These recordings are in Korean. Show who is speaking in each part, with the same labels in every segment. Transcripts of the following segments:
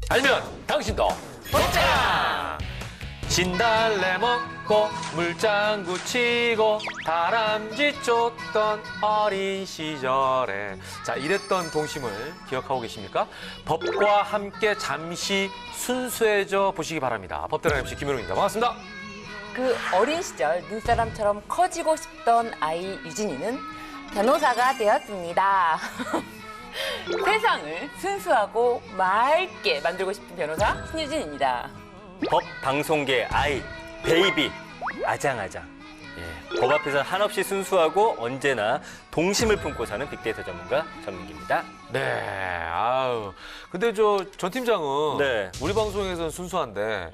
Speaker 1: 알면 당신도 복장! 진달래 먹고 물장구 치고 다람쥐 쫓던 어린 시절에 자 이랬던 동심을 기억하고 계십니까? 법과 함께 잠시 순수해져 보시기 바랍니다. 법대로 MC 김현웅입니다. 반갑습니다.
Speaker 2: 그 어린 시절 눈사람처럼 커지고 싶던 아이 유진이는 변호사가 되었습니다. 세상을 순수하고 맑게 만들고 싶은 변호사 신유진입니다.
Speaker 3: 법 방송계 아이, 베이비, 아장아장. 예, 법 앞에서 한없이 순수하고 언제나 동심을 품고 사는 빅데이터 전문가 전민기입니다.
Speaker 1: 네, 아우. 근데 전 팀장은
Speaker 3: 네.
Speaker 1: 우리 방송에서는 순수한데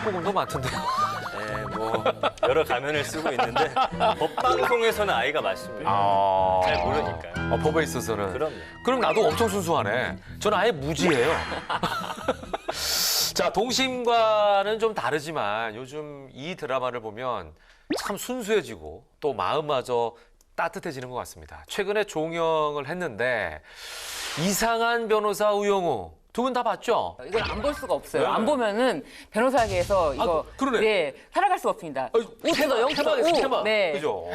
Speaker 1: 19금도 많던데.
Speaker 3: 네, 뭐 여러 가면을 쓰고 있는데 법 방송에서는 아이가 맞습니다. 잘 모르니까요.
Speaker 1: 법에 있어서는.
Speaker 3: 그럼요.
Speaker 1: 그럼 나도 엄청 순수하네. 저는 아예 무지예요. 자, 동심과는 좀 다르지만 요즘 이 드라마를 보면 참 순수해지고 또 마음마저 따뜻해지는 것 같습니다. 최근에 종영을 했는데 이상한 변호사 우영우 두 분 다 봤죠?
Speaker 2: 이건 안 볼 수가 없어요.
Speaker 1: 네.
Speaker 2: 안 보면은 변호사계에서 이거
Speaker 1: 그러네.
Speaker 2: 네, 살아갈 수가 없습니다.
Speaker 1: 테마.
Speaker 2: 네.
Speaker 1: 그죠?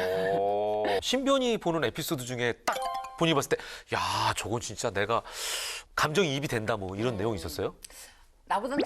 Speaker 1: 신변이 보는 에피소드 중에 딱 본인이 봤을 때 야, 저건 진짜 내가 감정이입이 된다 뭐 이런 내용이 있었어요?
Speaker 2: 나보다는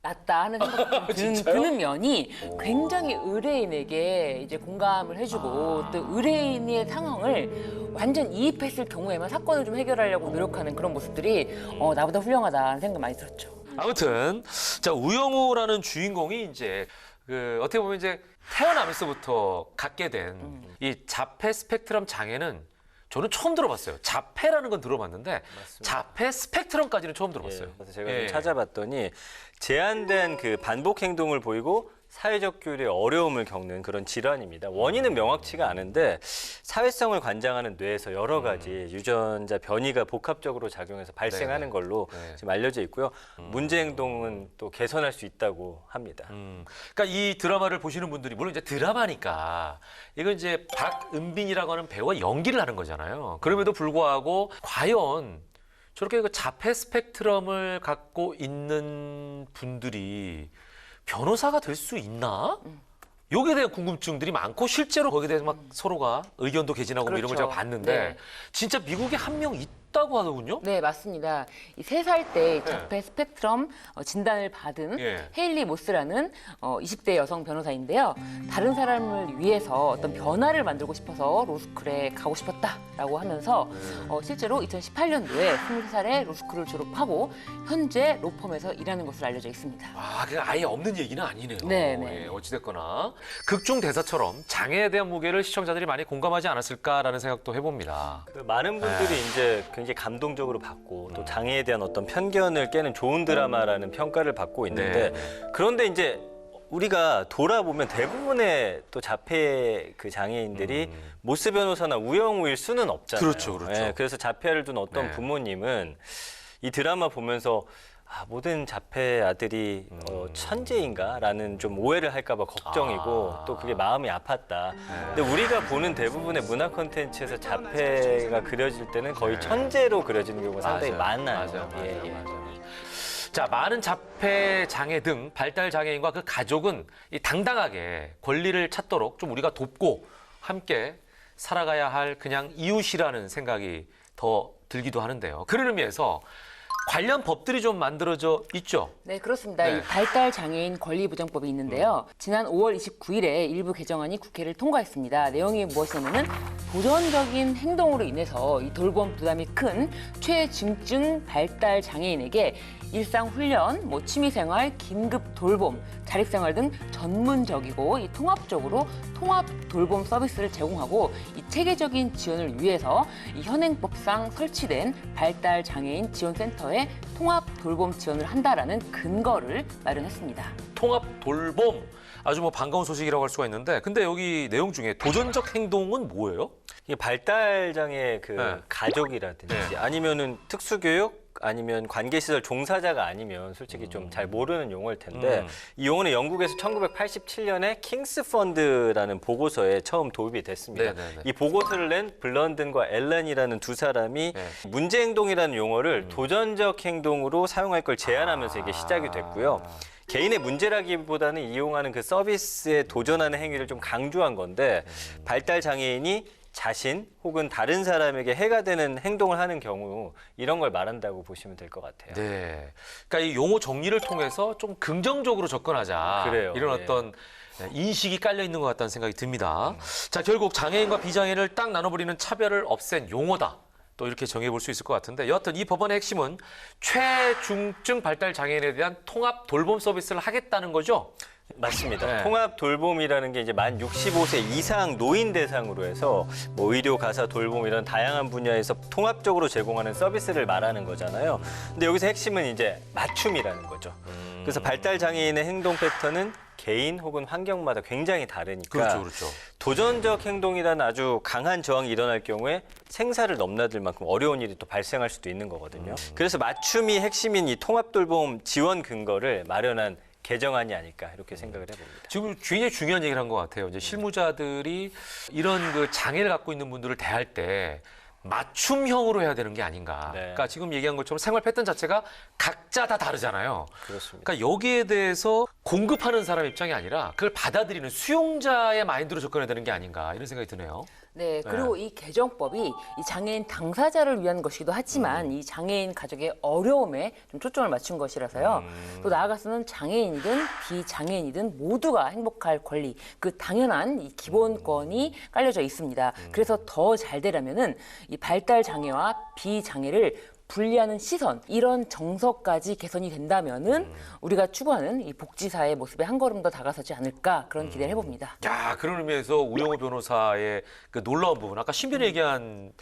Speaker 2: 낫다 하는 생각이 드는 면이 굉장히 의뢰인에게 이제 공감을 해주고 또 의뢰인의 상황을 완전 이입했을 경우에만 사건을 좀 해결하려고 노력하는 그런 모습들이 나보다 훌륭하다는 생각 많이 들었죠.
Speaker 1: 아무튼 자 우영우라는 주인공이 이제 그 어떻게 보면 이제 태어나면서부터 갖게 된 이 자폐 스펙트럼 장애는 저는 처음 들어봤어요. 자폐라는 건 들어봤는데 자폐 스펙트럼까지는 처음 들어봤어요.
Speaker 3: 예, 그래서 제가 좀 찾아봤더니 제한된 그 반복 행동을 보이고 사회적 교류에 어려움을 겪는 그런 질환입니다. 원인은 명확치가 않은데 사회성을 관장하는 뇌에서 여러 가지 유전자 변이가 복합적으로 작용해서 발생하는
Speaker 1: 네.
Speaker 3: 걸로
Speaker 1: 네.
Speaker 3: 지금 알려져 있고요. 문제 행동은 또 개선할 수 있다고 합니다.
Speaker 1: 그러니까 이 드라마를 보시는 분들이 물론 이제 드라마니까 이건 이제 박은빈이라고 하는 배우가 연기를 하는 거잖아요. 그럼에도 불구하고 과연 저렇게 그 자폐 스펙트럼을 갖고 있는 분들이 변호사가 될 수 있나? 여기에 대한 궁금증들이 많고 실제로 거기에 대해서 막 서로가 의견도 개진하고 뭐 이런 걸 제가
Speaker 2: 그렇죠.
Speaker 1: 봤는데
Speaker 2: 네.
Speaker 1: 진짜 미국에 한 명 있다고 하더군요.
Speaker 2: 네, 맞습니다. 이 3살 때
Speaker 1: 네.
Speaker 2: 자폐 스펙트럼 진단을 받은
Speaker 1: 예.
Speaker 2: 헤일리 모스라는 20대 여성 변호사인데요. 다른 사람을 위해서 어떤 변화를 만들고 싶어서 로스쿨에 가고 싶었다라고 하면서 실제로 2018년도에 23살에 로스쿨을 졸업하고 현재 로펌에서 일하는 것으로 알려져 있습니다.
Speaker 1: 아, 그냥 아예 없는 얘기는 아니네요.
Speaker 2: 네, 네.
Speaker 1: 예, 어찌됐거나 극중 대사처럼 장애에 대한 무게를 시청자들이 많이 공감하지 않았을까라는 생각도 해봅니다.
Speaker 3: 그 많은 분들이 이제 굉장히 감동적으로 봤고 또 장애에 대한 어떤 편견을 깨는 좋은 드라마라는 평가를 받고 있는데 그런데 이제 우리가 돌아보면 대부분의 또 자폐 그 장애인들이 모스 변호사나 우영우일 수는 없잖아요.
Speaker 1: 그렇죠, 그렇죠.
Speaker 3: 예, 그래서 자폐를 둔 어떤
Speaker 1: 네.
Speaker 3: 부모님은 이 드라마 보면서 모든 자폐 아들이 천재인가라는 좀 오해를 할까봐 걱정이고 또 그게 마음이 아팠다. 근데 우리가 보는 대부분의 문화 콘텐츠에서 자폐가 그려질 때는 거의 천재로 그려지는 경우가 상당히 많아요.
Speaker 1: 맞아요. 자, 많은 자폐 장애 등 발달 장애인과 그 가족은 이 당당하게 권리를 찾도록 좀 우리가 돕고 함께 살아가야 할 그냥 이웃이라는 생각이 더 들기도 하는데요. 그런 의미에서 관련 법들이 좀 만들어져 있죠.
Speaker 2: 네, 그렇습니다.
Speaker 1: 네.
Speaker 2: 이 발달 장애인 권리보장법이 있는데요. 지난 5월 29일에 일부 개정안이 국회를 통과했습니다. 내용이 무엇이냐면은 도전적인 행동으로 인해서 이 돌봄 부담이 큰 최중증 발달 장애인에게 일상 훈련, 취미생활, 긴급 돌봄, 자립생활 등 전문적이고 이 통합적으로 통합 돌봄 서비스를 제공하고 이 체계적인 지원을 위해서 이 현행법상 설치된 발달 장애인 지원센터에 통합 돌봄 지원을 한다라는 근거를 마련했습니다.
Speaker 1: 통합 돌봄 아주 반가운 소식이라고 할 수가 있는데 근데 여기 내용 중에 도전적 행동은 뭐예요?
Speaker 3: 이게 발달 장애 그
Speaker 1: 네.
Speaker 3: 가족이라든지
Speaker 1: 네.
Speaker 3: 아니면은 특수교육 아니면 관계시설 종사자가 아니면 솔직히 좀 잘 모르는 용어일 텐데 이 용어는 영국에서 1987년에 킹스 펀드라는 보고서에 처음 도입이 됐습니다.
Speaker 1: 네네네.
Speaker 3: 이 보고서를 낸 블런든과 앨런이라는 두 사람이
Speaker 1: 네.
Speaker 3: 문제 행동이라는 용어를 도전적 행동으로 사용할 걸 제안하면서 이게 시작이 됐고요. 개인의 문제라기보다는 이용하는 그 서비스에 도전하는 행위를 좀 강조한 건데 발달 장애인이 자신 혹은 다른 사람에게 해가 되는 행동을 하는 경우 이런 걸 말한다고 보시면 될 것 같아요.
Speaker 1: 네. 그러니까 이 용어 정리를 통해서 좀 긍정적으로 접근하자.
Speaker 3: 그래요.
Speaker 1: 이런
Speaker 3: 네.
Speaker 1: 어떤 인식이 깔려 있는 것 같다는 생각이 듭니다. 자, 결국 장애인과 비장애인을 딱 나눠버리는 차별을 없앤 용어다. 또 이렇게 정해볼 수 있을 것 같은데 여하튼 이 법안의 핵심은 최중증 발달 장애인에 대한 통합 돌봄 서비스를 하겠다는 거죠.
Speaker 3: 맞습니다.
Speaker 1: 네.
Speaker 3: 통합 돌봄이라는 게 이제 만 65세 이상 노인 대상으로 해서 뭐 의료, 가사, 돌봄 이런 다양한 분야에서 통합적으로 제공하는 서비스를 말하는 거잖아요. 근데 여기서 핵심은 이제 맞춤이라는 거죠. 그래서 발달 장애인의 행동 패턴은 개인 혹은 환경마다 굉장히 다르니까
Speaker 1: 그렇죠.
Speaker 3: 도전적 행동이라는 아주 강한 저항이 일어날 경우에 생사를 넘나들 만큼 어려운 일이 또 발생할 수도 있는 거거든요. 그래서 맞춤이 핵심인 이 통합돌봄 지원 근거를 마련한 개정안이 아닐까 이렇게 생각을 해봅니다.
Speaker 1: 지금 굉장히 중요한 얘기를 한 것 같아요. 이제 실무자들이 이런 그 장애를 갖고 있는 분들을 대할 때 맞춤형으로 해야 되는 게 아닌가.
Speaker 3: 네.
Speaker 1: 그러니까 지금 얘기한 것처럼 생활 패턴 자체가 각자 다 다르잖아요.
Speaker 3: 그렇습니다.
Speaker 1: 그러니까 여기에 대해서 공급하는 사람 입장이 아니라 그걸 받아들이는 수용자의 마인드로 접근해야 되는 게 아닌가 이런 생각이 드네요.
Speaker 2: 네, 그리고 이 개정법이 이 장애인 당사자를 위한 것이기도 하지만 이 장애인 가족의 어려움에 좀 초점을 맞춘 것이라서요. 또 나아가서는 장애인이든 비장애인이든 모두가 행복할 권리, 그 당연한 이 기본권이 깔려져 있습니다. 그래서 더 잘 되려면은 이 발달 장애와 비장애를 분리하는 시선, 이런 정서까지 개선이 된다면은 우리가 추구하는 이 복지사의 모습에 한 걸음 더 다가서지 않을까 그런 기대를 해봅니다.
Speaker 1: 야, 그런 의미에서 우영우 변호사의 그 놀라운 부분, 아까 신변이 얘기한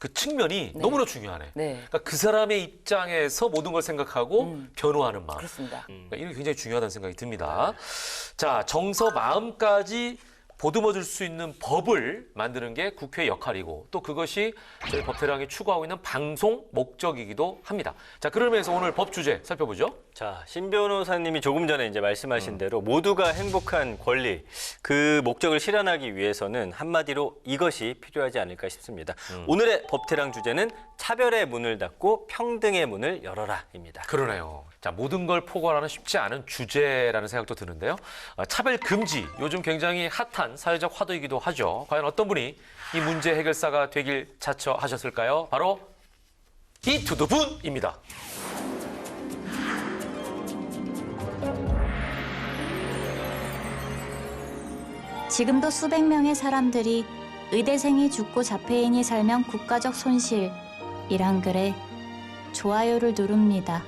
Speaker 1: 그 측면이 너무나 중요하네.
Speaker 2: 네.
Speaker 1: 그러니까 그 사람의 입장에서 모든 걸 생각하고 변호하는 마음.
Speaker 2: 그렇습니다.
Speaker 1: 그러니까 이게 굉장히 중요하다는 생각이 듭니다. 자, 정서 마음까지 보듬어줄 수 있는 법을 만드는 게 국회의 역할이고 또 그것이 저희 법태량이 추구하고 있는 방송 목적이기도 합니다. 자, 그러면서 오늘 법 주제 살펴보죠.
Speaker 3: 자, 신 변호사님이 조금 전에 이제 말씀하신 대로 모두가 행복한 권리, 그 목적을 실현하기 위해서는 한마디로 이것이 필요하지 않을까 싶습니다. 오늘의 법태량 주제는 차별의 문을 닫고 평등의 문을 열어라입니다.
Speaker 1: 그러네요. 자, 모든 걸 포괄하는 쉽지 않은 주제라는 생각도 드는데요. 차별 금지, 요즘 굉장히 핫한 사회적 화두이기도 하죠. 과연 어떤 분이 이 문제 해결사가 되길 자처하셨을까요? 바로 이 두 분입니다.
Speaker 4: 지금도 수백 명의 사람들이 의대생이 죽고 자폐인이 살면 국가적 손실이란 글에 좋아요를 누릅니다.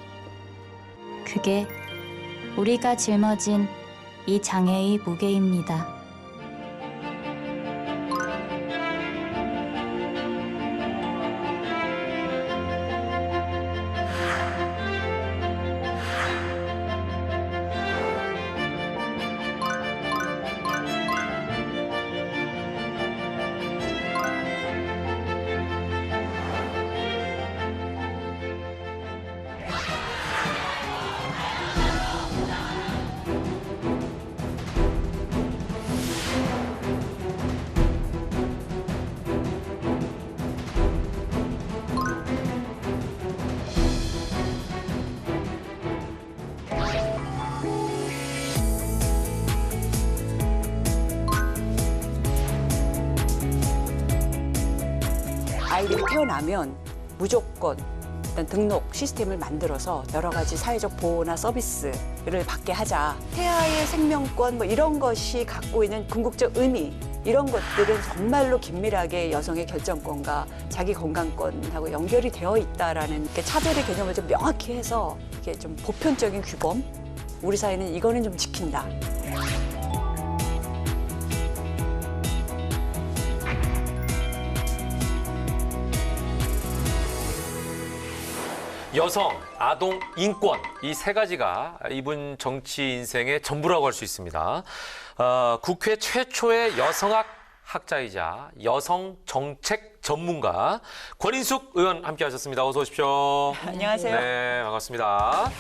Speaker 4: 그게 우리가 짊어진 이 장애의 무게입니다.
Speaker 5: 아이들이 태어나면 무조건 일단 등록 시스템을 만들어서 여러 가지 사회적 보호나 서비스를 받게 하자. 태아의 생명권 뭐 이런 것이 갖고 있는 궁극적 의미, 이런 것들은 정말로 긴밀하게 여성의 결정권과 자기 건강권하고 연결이 되어 있다라는 차별의 개념을 좀 명확히 해서 이게 좀 보편적인 규범, 우리 사회는 이거는 좀 지킨다.
Speaker 1: 여성, 아동, 인권 이 세 가지가 이분 정치 인생의 전부라고 할 수 있습니다. 국회 최초의 여성학 학자이자 여성 정책 전문가 권인숙 의원 함께하셨습니다. 어서 오십시오.
Speaker 5: 안녕하세요.
Speaker 1: 네, 반갑습니다.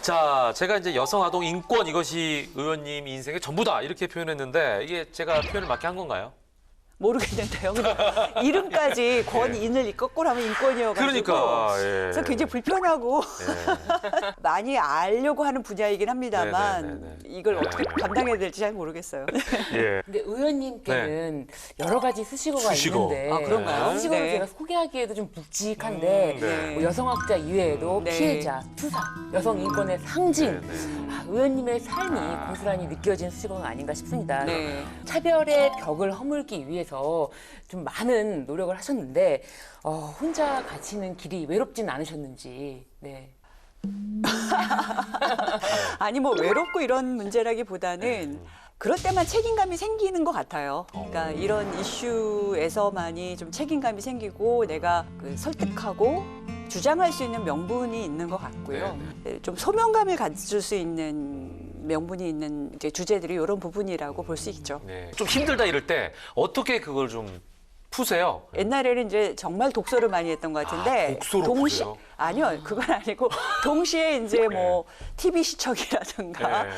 Speaker 1: 자, 제가 이제 여성 아동 인권 이것이 의원님 인생의 전부다 이렇게 표현했는데 이게 제가 표현을 맞게 한 건가요?
Speaker 5: 모르겠는데요. 그냥 이름까지 권인을 거꾸로 하면 인권이어가지고.
Speaker 1: 그러니까. 예.
Speaker 5: 그래서 굉장히 불편하고
Speaker 1: 예.
Speaker 5: 많이 알려고 하는 분야이긴 합니다만
Speaker 1: 네네네네.
Speaker 5: 이걸
Speaker 1: 네.
Speaker 5: 어떻게 감당해야 될지 잘 모르겠어요.
Speaker 1: 예.
Speaker 2: 근데 의원님께는 여러 가지 수식어가
Speaker 1: 수식어.
Speaker 2: 있는데
Speaker 5: 아, 그런가요?
Speaker 2: 수식어를
Speaker 5: 네.
Speaker 2: 제가 소개하기에도 좀 묵직한데
Speaker 1: 네.
Speaker 2: 뭐 여성학자 이외에도
Speaker 5: 네.
Speaker 2: 피해자, 투사, 여성 인권의 상징
Speaker 1: 네.
Speaker 2: 의원님의 삶이 고스란히 느껴진 수식어가 아닌가 싶습니다.
Speaker 5: 네.
Speaker 2: 차별의 벽을 허물기 위해서 좀 많은 노력을 하셨는데 혼자 가시는 길이 외롭진 않으셨는지. 네.
Speaker 5: 아니 뭐 외롭고 이런 문제라기보다는 그럴 때만 책임감이 생기는 것 같아요. 그러니까 이런 이슈에서만이 좀 책임감이 생기고 내가 설득하고 주장할 수 있는 명분이 있는 것 같고요. 좀 소명감을 가질 수 있는 명분이 있는 이제 주제들이 이런 부분이라고 볼 수 있죠.
Speaker 1: 네. 좀 힘들다 이럴 때 어떻게 그걸 좀 푸세요?
Speaker 5: 옛날에는 이제 정말 독서를 많이 했던 것 같은데
Speaker 1: 독서로 푸세요?
Speaker 5: 아니요, 그건 아니고 동시에 이제 뭐 TV 시청이라든가
Speaker 1: 네.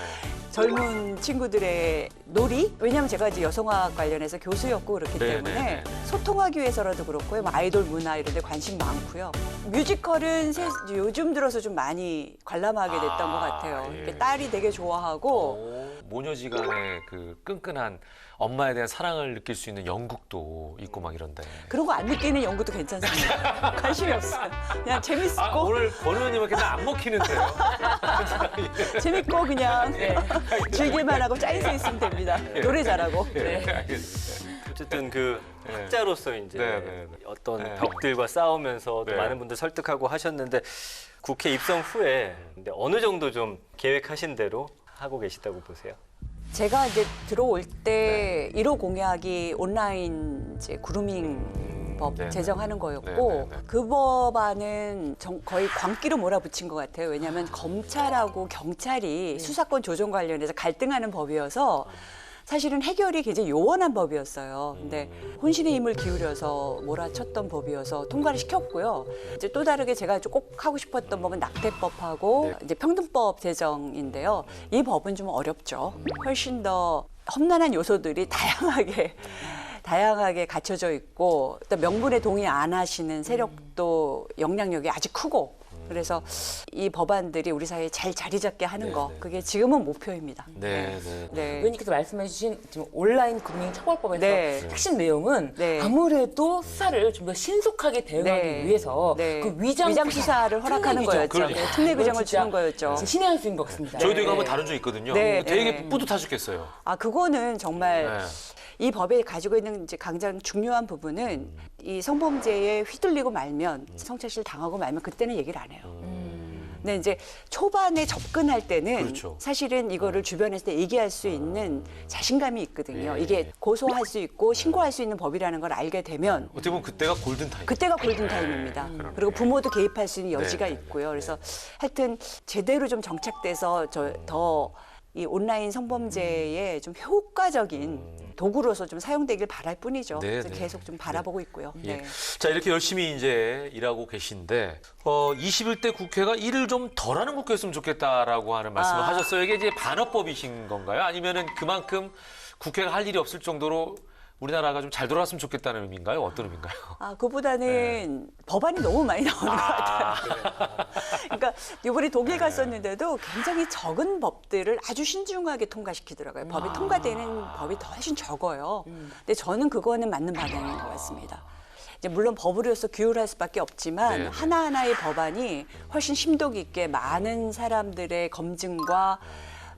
Speaker 5: 젊은 친구들의 놀이? 왜냐하면 제가 이제 여성학 관련해서 교수였고 그렇기
Speaker 1: 네,
Speaker 5: 때문에
Speaker 1: 네, 네.
Speaker 5: 소통하기 위해서라도 그렇고요. 뭐 아이돌 문화 이런 데 관심 많고요. 뮤지컬은 요즘 들어서 좀 많이 관람하게 됐던 것 같아요.
Speaker 1: 예.
Speaker 5: 이렇게 딸이 되게 좋아하고
Speaker 1: 모녀지간의 그 끈끈한 엄마에 대한 사랑을 느낄 수 있는 연극도 있고 막 이런데.
Speaker 5: 그런 거 안 느끼는 연구도 괜찮습니다. 관심이 없어요. 그냥 재밌고
Speaker 1: 아, 오늘 권 의원님은 그냥 안 먹히는데요?
Speaker 5: 재밌고 그냥
Speaker 1: 네.
Speaker 5: 즐길만 하고 짜임새 있으면 됩니다. 노래 잘하고.
Speaker 1: 네, 알겠습니다.
Speaker 3: 어쨌든 그
Speaker 1: 네.
Speaker 3: 학자로서 이제
Speaker 1: 네, 네, 네.
Speaker 3: 어떤
Speaker 1: 네.
Speaker 3: 벽들과 싸우면서 또
Speaker 1: 네.
Speaker 3: 많은 분들 설득하고 하셨는데 국회 입성 후에 근데 어느 정도 좀 계획하신 대로 하고 계시다고 보세요?
Speaker 5: 제가 이제 들어올 때 1호 공약이 온라인 이제 그루밍 법
Speaker 1: 네.
Speaker 5: 제정하는 거였고
Speaker 1: 네, 네, 네.
Speaker 5: 그 법안은 거의 광기로 몰아붙인 것 같아요. 왜냐하면 검찰하고 경찰이 수사권 조정 관련해서 갈등하는 법이어서 사실은 해결이 굉장히 요원한 법이었어요. 근데 혼신의 힘을 기울여서 몰아쳤던 법이어서 통과를 시켰고요. 이제 또 다르게 제가 꼭 하고 싶었던 법은 낙태법하고 이제 평등법 제정인데요. 이 법은 좀 어렵죠. 훨씬 더 험난한 요소들이 다양하게 갖춰져 있고 또 명분에 동의 안 하시는 세력도 영향력이 아주 크고 그래서 이 법안들이 우리 사회에 잘 자리 잡게 하는 거 그게 지금은 목표입니다.
Speaker 1: 네, 네.
Speaker 5: 네.
Speaker 2: 의원님께서 말씀해주신 지금 온라인 금융 처벌법에서
Speaker 5: 네.
Speaker 2: 핵심 내용은
Speaker 5: 네.
Speaker 2: 아무래도 수사를 좀 더 신속하게 대응하기
Speaker 5: 네.
Speaker 2: 위해서
Speaker 5: 네.
Speaker 2: 그 위장
Speaker 5: 수사를 허락하는
Speaker 2: 특례
Speaker 5: 거였죠.
Speaker 1: 그러니까.
Speaker 5: 네, 특례 규정을
Speaker 2: 진짜
Speaker 5: 주는 거였죠.
Speaker 2: 진짜 신의 한 수인 것 같습니다.
Speaker 1: 저희도 이거
Speaker 5: 네.
Speaker 1: 한번 다룬 적 있거든요.
Speaker 5: 네,
Speaker 1: 되게
Speaker 5: 네.
Speaker 1: 뿌듯하 죽겠어요.
Speaker 5: 아 그거는 정말
Speaker 1: 네.
Speaker 5: 이 법에 가지고 있는 이제 가장 중요한 부분은 이 성범죄에 휘둘리고 말면 성착취를 당하고 말면 그때는 얘기를 안 해요. 근데 이제 초반에 접근할 때는
Speaker 1: 그렇죠.
Speaker 5: 사실은 이거를 주변에서 얘기할 수 있는 자신감이 있거든요.
Speaker 1: 예.
Speaker 5: 이게 고소할 수 있고 신고할 수 있는 법이라는 걸 알게 되면
Speaker 1: 어떻게 보면 그때가 골든타임.
Speaker 5: 그때가 골든타임입니다. 그리고 부모도 개입할 수 있는 여지가
Speaker 1: 네,
Speaker 5: 있고요. 그래서 하여튼 제대로 좀 정착돼서 더 이 온라인 성범죄에 좀 효과적인 도구로서 좀 사용되길 바랄 뿐이죠.
Speaker 1: 네,
Speaker 5: 그래서
Speaker 1: 네.
Speaker 5: 계속 좀 바라보고 있고요.
Speaker 1: 예.
Speaker 5: 네.
Speaker 1: 자, 이렇게 열심히 이제 일하고 계신데 21대 국회가 일을 좀 덜하는 국회였으면 좋겠다라고 하는 말씀을 하셨어요. 이게 이제 반어법이신 건가요? 아니면은 그만큼 국회가 할 일이 없을 정도로 우리나라가 좀 잘 돌아갔으면 좋겠다는 의미인가요? 어떤 의미인가요?
Speaker 5: 아, 그보다는 법안이 너무 많이 나오는 것 같아요. 그러니까 이번에 독일 갔었는데도 굉장히 적은 법들을 아주 신중하게 통과시키더라고요. 법이 통과되는 법이 더 훨씬 적어요. 근데 저는 그거는 맞는 방향인 것 같습니다. 이제 물론 법으로서 규율할 수밖에 없지만
Speaker 1: 네.
Speaker 5: 하나하나의 법안이 훨씬 심도 깊게 많은 사람들의 검증과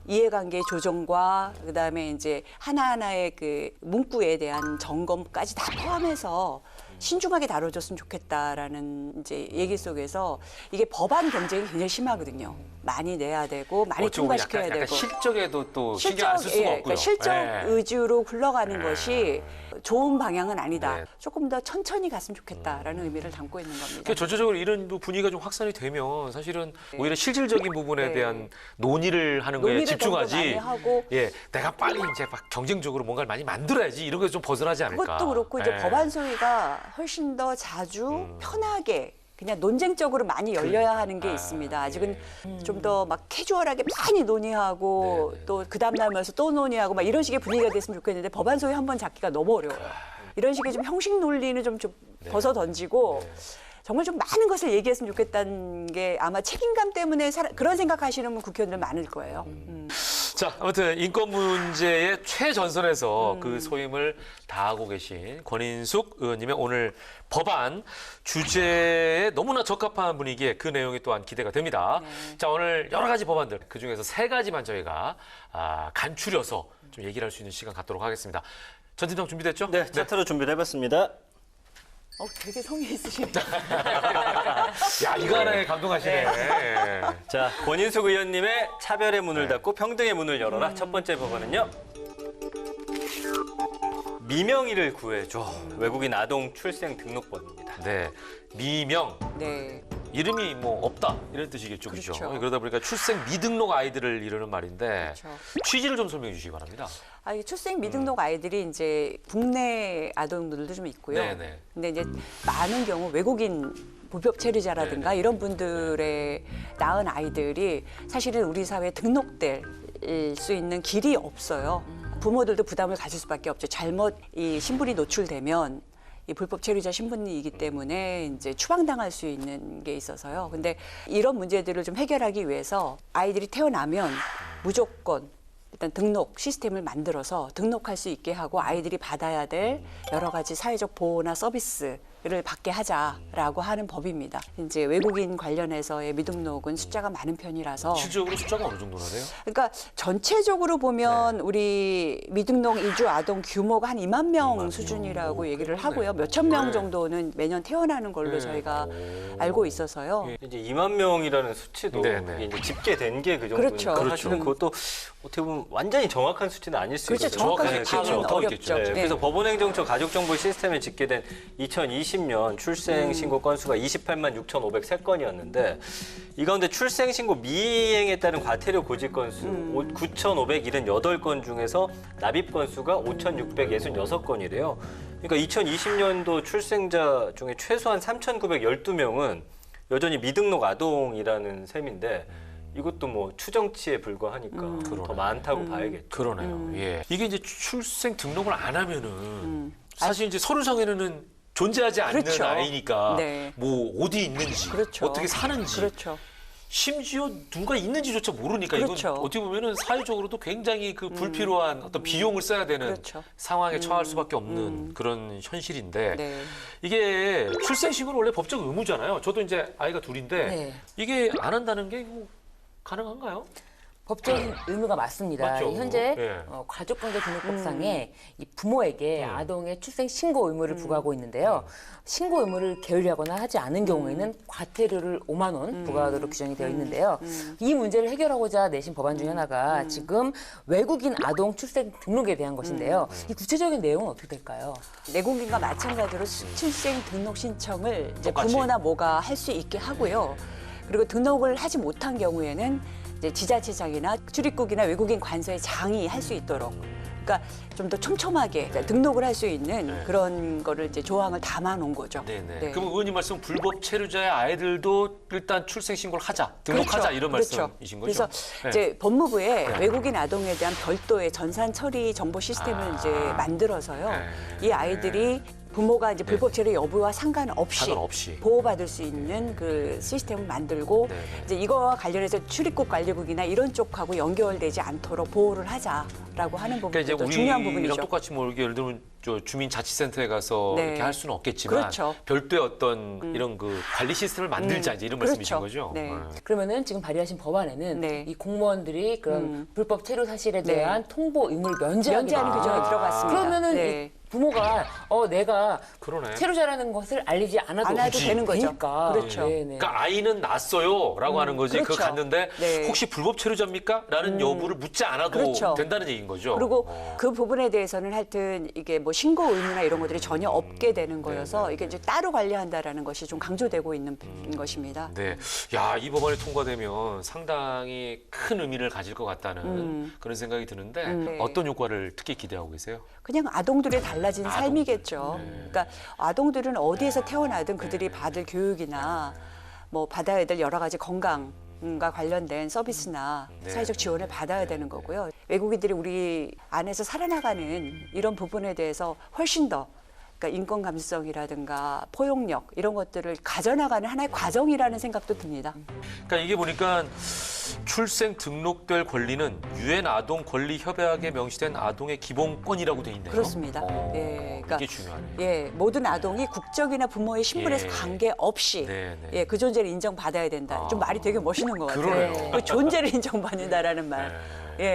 Speaker 5: 이해관계 조정과 그다음에 이제 하나하나의 그 문구에 대한 점검까지 다 포함해서 신중하게 다뤄줬으면 좋겠다라는 이제 얘기 속에서 이게 법안 경쟁이 굉장히 심하거든요. 많이 내야 되고 많이
Speaker 1: 어찌 보면
Speaker 5: 통과시켜야
Speaker 1: 약간
Speaker 5: 되고
Speaker 1: 실적에도 또 신경 안 쓸 수가 없고요.
Speaker 5: 그러니까 실적
Speaker 1: 네.
Speaker 5: 위주로 굴러가는 것이 좋은 방향은 아니다.
Speaker 1: 네.
Speaker 5: 조금 더 천천히 갔으면 좋겠다라는 의미를 담고 있는 겁니다.
Speaker 1: 그러니까 전체적으로 이런 분위기가 좀 확산이 되면 사실은 오히려 실질적인 부분에
Speaker 5: 네.
Speaker 1: 대한 논의를 하는 거에
Speaker 5: 논의를 좀 더 많이
Speaker 1: 집중하지.
Speaker 5: 하고
Speaker 1: 예, 내가 빨리 이제 막 경쟁적으로 뭔가를 많이 만들어야지 이런 게 좀 벗어나지 않을까.
Speaker 5: 그것도 그렇고 이제
Speaker 1: 예.
Speaker 5: 법안 소위가 훨씬 더 자주 편하게 그냥 논쟁적으로 많이 열려야 하는 게 있습니다. 아직은 좀 더 막 캐주얼하게 많이 논의하고
Speaker 1: 네, 네.
Speaker 5: 또 그 다음 날 모여서 또 논의하고 막 이런 식의 분위기가 됐으면 좋겠는데 법안 소위 한 번 잡기가 너무 어려워요. 이런 식의 좀 형식 논리는 좀 벗어 던지고 정말 좀 많은 것을 얘기했으면 좋겠다는 게 아마 책임감 때문에 그런 생각하시는 분 국회의원들 많을 거예요.
Speaker 1: 자, 아무튼 인권 문제의 최전선에서 그 소임을 다하고 계신 권인숙 의원님의 오늘 법안 주제에 너무나 적합한 분위기에 그 내용이 또한 기대가 됩니다. 자, 오늘 여러 가지 법안들 그중에서 3가지만 저희가 간추려서 좀 얘기를 할 수 있는 시간 갖도록 하겠습니다. 전 팀장 준비됐죠?
Speaker 3: 네, 차트로 준비를 해봤습니다.
Speaker 5: 되게 성의 있으시네.
Speaker 1: 야, 이거 하나에 감동하시네.
Speaker 3: 자, 권인숙 의원님의 차별의 문을 닫고 평등의 문을 열어라. 첫 번째 법안은요. 미명의를 구해줘. 외국인 아동 출생 등록법입니다.
Speaker 1: 네, 미명.
Speaker 5: 네.
Speaker 1: 이름이 뭐 없다 이런 뜻이겠죠, 그렇죠?
Speaker 5: 그렇죠.
Speaker 1: 그러다 보니까 출생 미등록 아이들을 이르는 말인데
Speaker 5: 그렇죠.
Speaker 1: 취지를 좀 설명해 주시기 바랍니다.
Speaker 5: 이 출생 미등록 아이들이 이제 국내 아동들도 좀 있고요.
Speaker 1: 네네.
Speaker 5: 근데 이제 많은 경우 외국인 불법 체류자라든가
Speaker 1: 네네.
Speaker 5: 이런 분들의 낳은 아이들이 사실은 우리 사회에 등록될 수 있는 길이 없어요. 부모들도 부담을 가질 수밖에 없죠. 잘못 이 신분이 노출되면 이 불법 체류자 신분이기 때문에 이제 추방당할 수 있는 게 있어서요. 근데 이런 문제들을 좀 해결하기 위해서 아이들이 태어나면 무조건 일단 등록 시스템을 만들어서 등록할 수 있게 하고 아이들이 받아야 될 여러 가지 사회적 보호나 서비스를 받게 하자라고 하는 법입니다. 이제 외국인 관련해서의 미등록은 숫자가 많은 편이라서
Speaker 1: 실질적으로 숫자가 어느 정도나 돼요?
Speaker 5: 그러니까 전체적으로 보면 우리 미등록 이주 아동 규모가 한 2만 명 수준이라고 얘기를 하고요. 몇천 명 정도는 매년 태어나는 걸로 저희가 알고 있어서요.
Speaker 3: 이제 2만 명이라는 수치도
Speaker 1: 네네.
Speaker 3: 이게 이제 집계된 게 그
Speaker 5: 그렇죠.
Speaker 3: 정도니까 사실은 그것도 어떻게 보면 완전히 정확한 수치는 아닐 수
Speaker 5: 그렇죠.
Speaker 3: 있거든요.
Speaker 5: 정확하게
Speaker 1: 정확하게
Speaker 5: 파악은
Speaker 1: 더
Speaker 5: 어렵죠.
Speaker 1: 있겠죠.
Speaker 3: 네,
Speaker 5: 네.
Speaker 3: 그래서 법원행정처 가족정보 시스템에 집계된 2020년 출생신고 건수가 28만 6,503건이었는데 이 가운데 출생신고 미이행에 따른 과태료 고지 건수 9,578건 중에서 납입 건수가 5,666건이래요. 그러니까 2020년도 출생자 중에 최소한 3,912명은 여전히 미등록 아동이라는 셈인데 이것도 뭐 추정치에 불과하니까 더 많다고 봐야겠죠.
Speaker 1: 그러네요. 예. 이게 이제 출생 등록을 안 하면은 사실 이제 서류상에는 존재하지 않는
Speaker 5: 그렇죠.
Speaker 1: 아이니까
Speaker 5: 네.
Speaker 1: 뭐 어디 있는지
Speaker 5: 그렇죠.
Speaker 1: 어떻게 사는지
Speaker 5: 그렇죠.
Speaker 1: 심지어 누가 있는지조차 모르니까
Speaker 5: 그렇죠.
Speaker 1: 이건 어떻게 보면은 사회적으로도 굉장히 그 불필요한 어떤 비용을 써야 되는
Speaker 5: 그렇죠.
Speaker 1: 상황에 처할 수밖에 없는 그런 현실인데
Speaker 5: 네.
Speaker 1: 이게 출생신고는 원래 법적 의무잖아요. 저도 이제 아이가 둘인데
Speaker 2: 네.
Speaker 1: 이게 안 한다는 게 이거 가능한가요?
Speaker 2: 법적인 의무가 맞습니다.
Speaker 1: 맞죠.
Speaker 2: 현재
Speaker 1: 예.
Speaker 2: 가족관계등록법상에 이 부모에게 아동의 출생 신고 의무를 부과하고 있는데요. 신고 의무를 게을리하거나 하지 않은 경우에는 과태료를 5만 원 부과하도록 규정이 되어 있는데요. 이 문제를 해결하고자 내신 법안 중에 하나가 지금 외국인 아동 출생 등록에 대한 것인데요. 이 구체적인 내용은 어떻게 될까요?
Speaker 5: 내국인과 마찬가지로 출생 등록 신청을 이제
Speaker 1: 똑같이.
Speaker 5: 부모나 모가 할 수 있게 하고요. 그리고 등록을 하지 못한 경우에는 이제 지자체장이나 출입국이나 외국인 관서의 장이 할 수 있도록. 그러니까 좀 더 촘촘하게 등록을 할 수 있는 그런 거를 이제 조항을 담아 놓은 거죠.
Speaker 1: 네네.
Speaker 5: 네.
Speaker 1: 그럼 의원님 말씀 불법 체류자의 아이들도 일단 출생 신고를 하자, 등록하자 이런
Speaker 5: 그렇죠.
Speaker 1: 말씀이신 거죠?
Speaker 5: 그래서
Speaker 1: 네.
Speaker 5: 이제 법무부에 외국인 아동에 대한 별도의 전산 처리 정보 시스템을 이제 만들어서요.
Speaker 1: 네.
Speaker 5: 이 아이들이 부모가 이제 불법 체류 여부와 상관없이 보호받을 수 있는 그 시스템을 만들고
Speaker 1: 네네.
Speaker 5: 이제 이거와 관련해서 출입국 관리국이나 이런 쪽하고 연결되지 않도록 보호를 하자라고 하는
Speaker 1: 그러니까 이제
Speaker 5: 부분도 중요한
Speaker 1: 우리랑
Speaker 5: 부분이죠.
Speaker 1: 똑같이 뭐 이렇게 예를 들면 저 주민자치센터에 가서
Speaker 5: 네.
Speaker 1: 이렇게 할 수는 없겠지만
Speaker 5: 그렇죠.
Speaker 1: 별도의 어떤 이런 그 관리 시스템을 만들자 이제 이런 말씀이신
Speaker 5: 그렇죠.
Speaker 1: 거죠?
Speaker 5: 네.
Speaker 2: 그러면은 지금 발의하신 법안에는
Speaker 5: 네.
Speaker 2: 이 공무원들이 그런 불법 체류 사실에 대한 통보 의무를 면제하는
Speaker 5: 면제하는 규정이 들어갔습니다.
Speaker 2: 그러면은
Speaker 5: 네.
Speaker 2: 이 부모가 내가
Speaker 1: 그러네.
Speaker 2: 체류자라는 것을 알리지 않아도
Speaker 5: 안 해도 되는 거죠.
Speaker 2: 되니까.
Speaker 5: 그렇죠.
Speaker 2: 네네.
Speaker 1: 그러니까 아이는 낳았어요라고 하는 거지.
Speaker 5: 그렇죠.
Speaker 1: 그거 갔는데
Speaker 5: 네.
Speaker 1: 혹시 불법 체류자입니까? 라는 여부를 묻지 않아도
Speaker 5: 그렇죠.
Speaker 1: 된다는 얘기인 거죠.
Speaker 5: 그리고
Speaker 1: 어.
Speaker 5: 그 부분에 대해서는 하여튼 이게 뭐 신고 의무나 이런 것들이 전혀 없게 되는 거여서 이게 이제 따로 관리한다라는 것이 좀 강조되고 있는 것입니다.
Speaker 1: 네. 야, 이 법안이 통과되면 상당히 큰 의미를 가질 것 같다는 그런 생각이 드는데
Speaker 5: 네.
Speaker 1: 어떤 효과를 특히 기대하고 계세요?
Speaker 5: 그냥 아동들의 달라진
Speaker 1: 아동들.
Speaker 5: 삶이겠죠.
Speaker 1: 네.
Speaker 5: 그러니까 아동들은 어디에서 태어나든 그들이 받을 교육이나 뭐 받아야 될 여러 가지 건강과 관련된 서비스나
Speaker 1: 네.
Speaker 5: 사회적 지원을 받아야 되는 거고요. 외국인들이 우리 안에서 살아나가는 이런 부분에 대해서 훨씬 더 그러니까 인권 감수성이라든가 포용력 이런 것들을 가져나가는 하나의 과정이라는 생각도 듭니다.
Speaker 1: 그러니까 이게 보니까 출생 등록될 권리는 유엔 아동 권리 협약에 명시된 아동의 기본권이라고 돼 있네요.
Speaker 5: 그렇습니다.
Speaker 1: 어,
Speaker 5: 예, 그러니까
Speaker 1: 이게 중요하네요.
Speaker 5: 예, 모든 아동이 국적이나 부모의 신분에서
Speaker 1: 예.
Speaker 5: 관계없이
Speaker 1: 네, 네.
Speaker 5: 예, 그 존재를 인정받아야 된다. 좀 말이 되게 멋있는 것 같아요.
Speaker 1: 그러네요.
Speaker 5: 그 존재를 인정받는다라는 말.
Speaker 1: 네.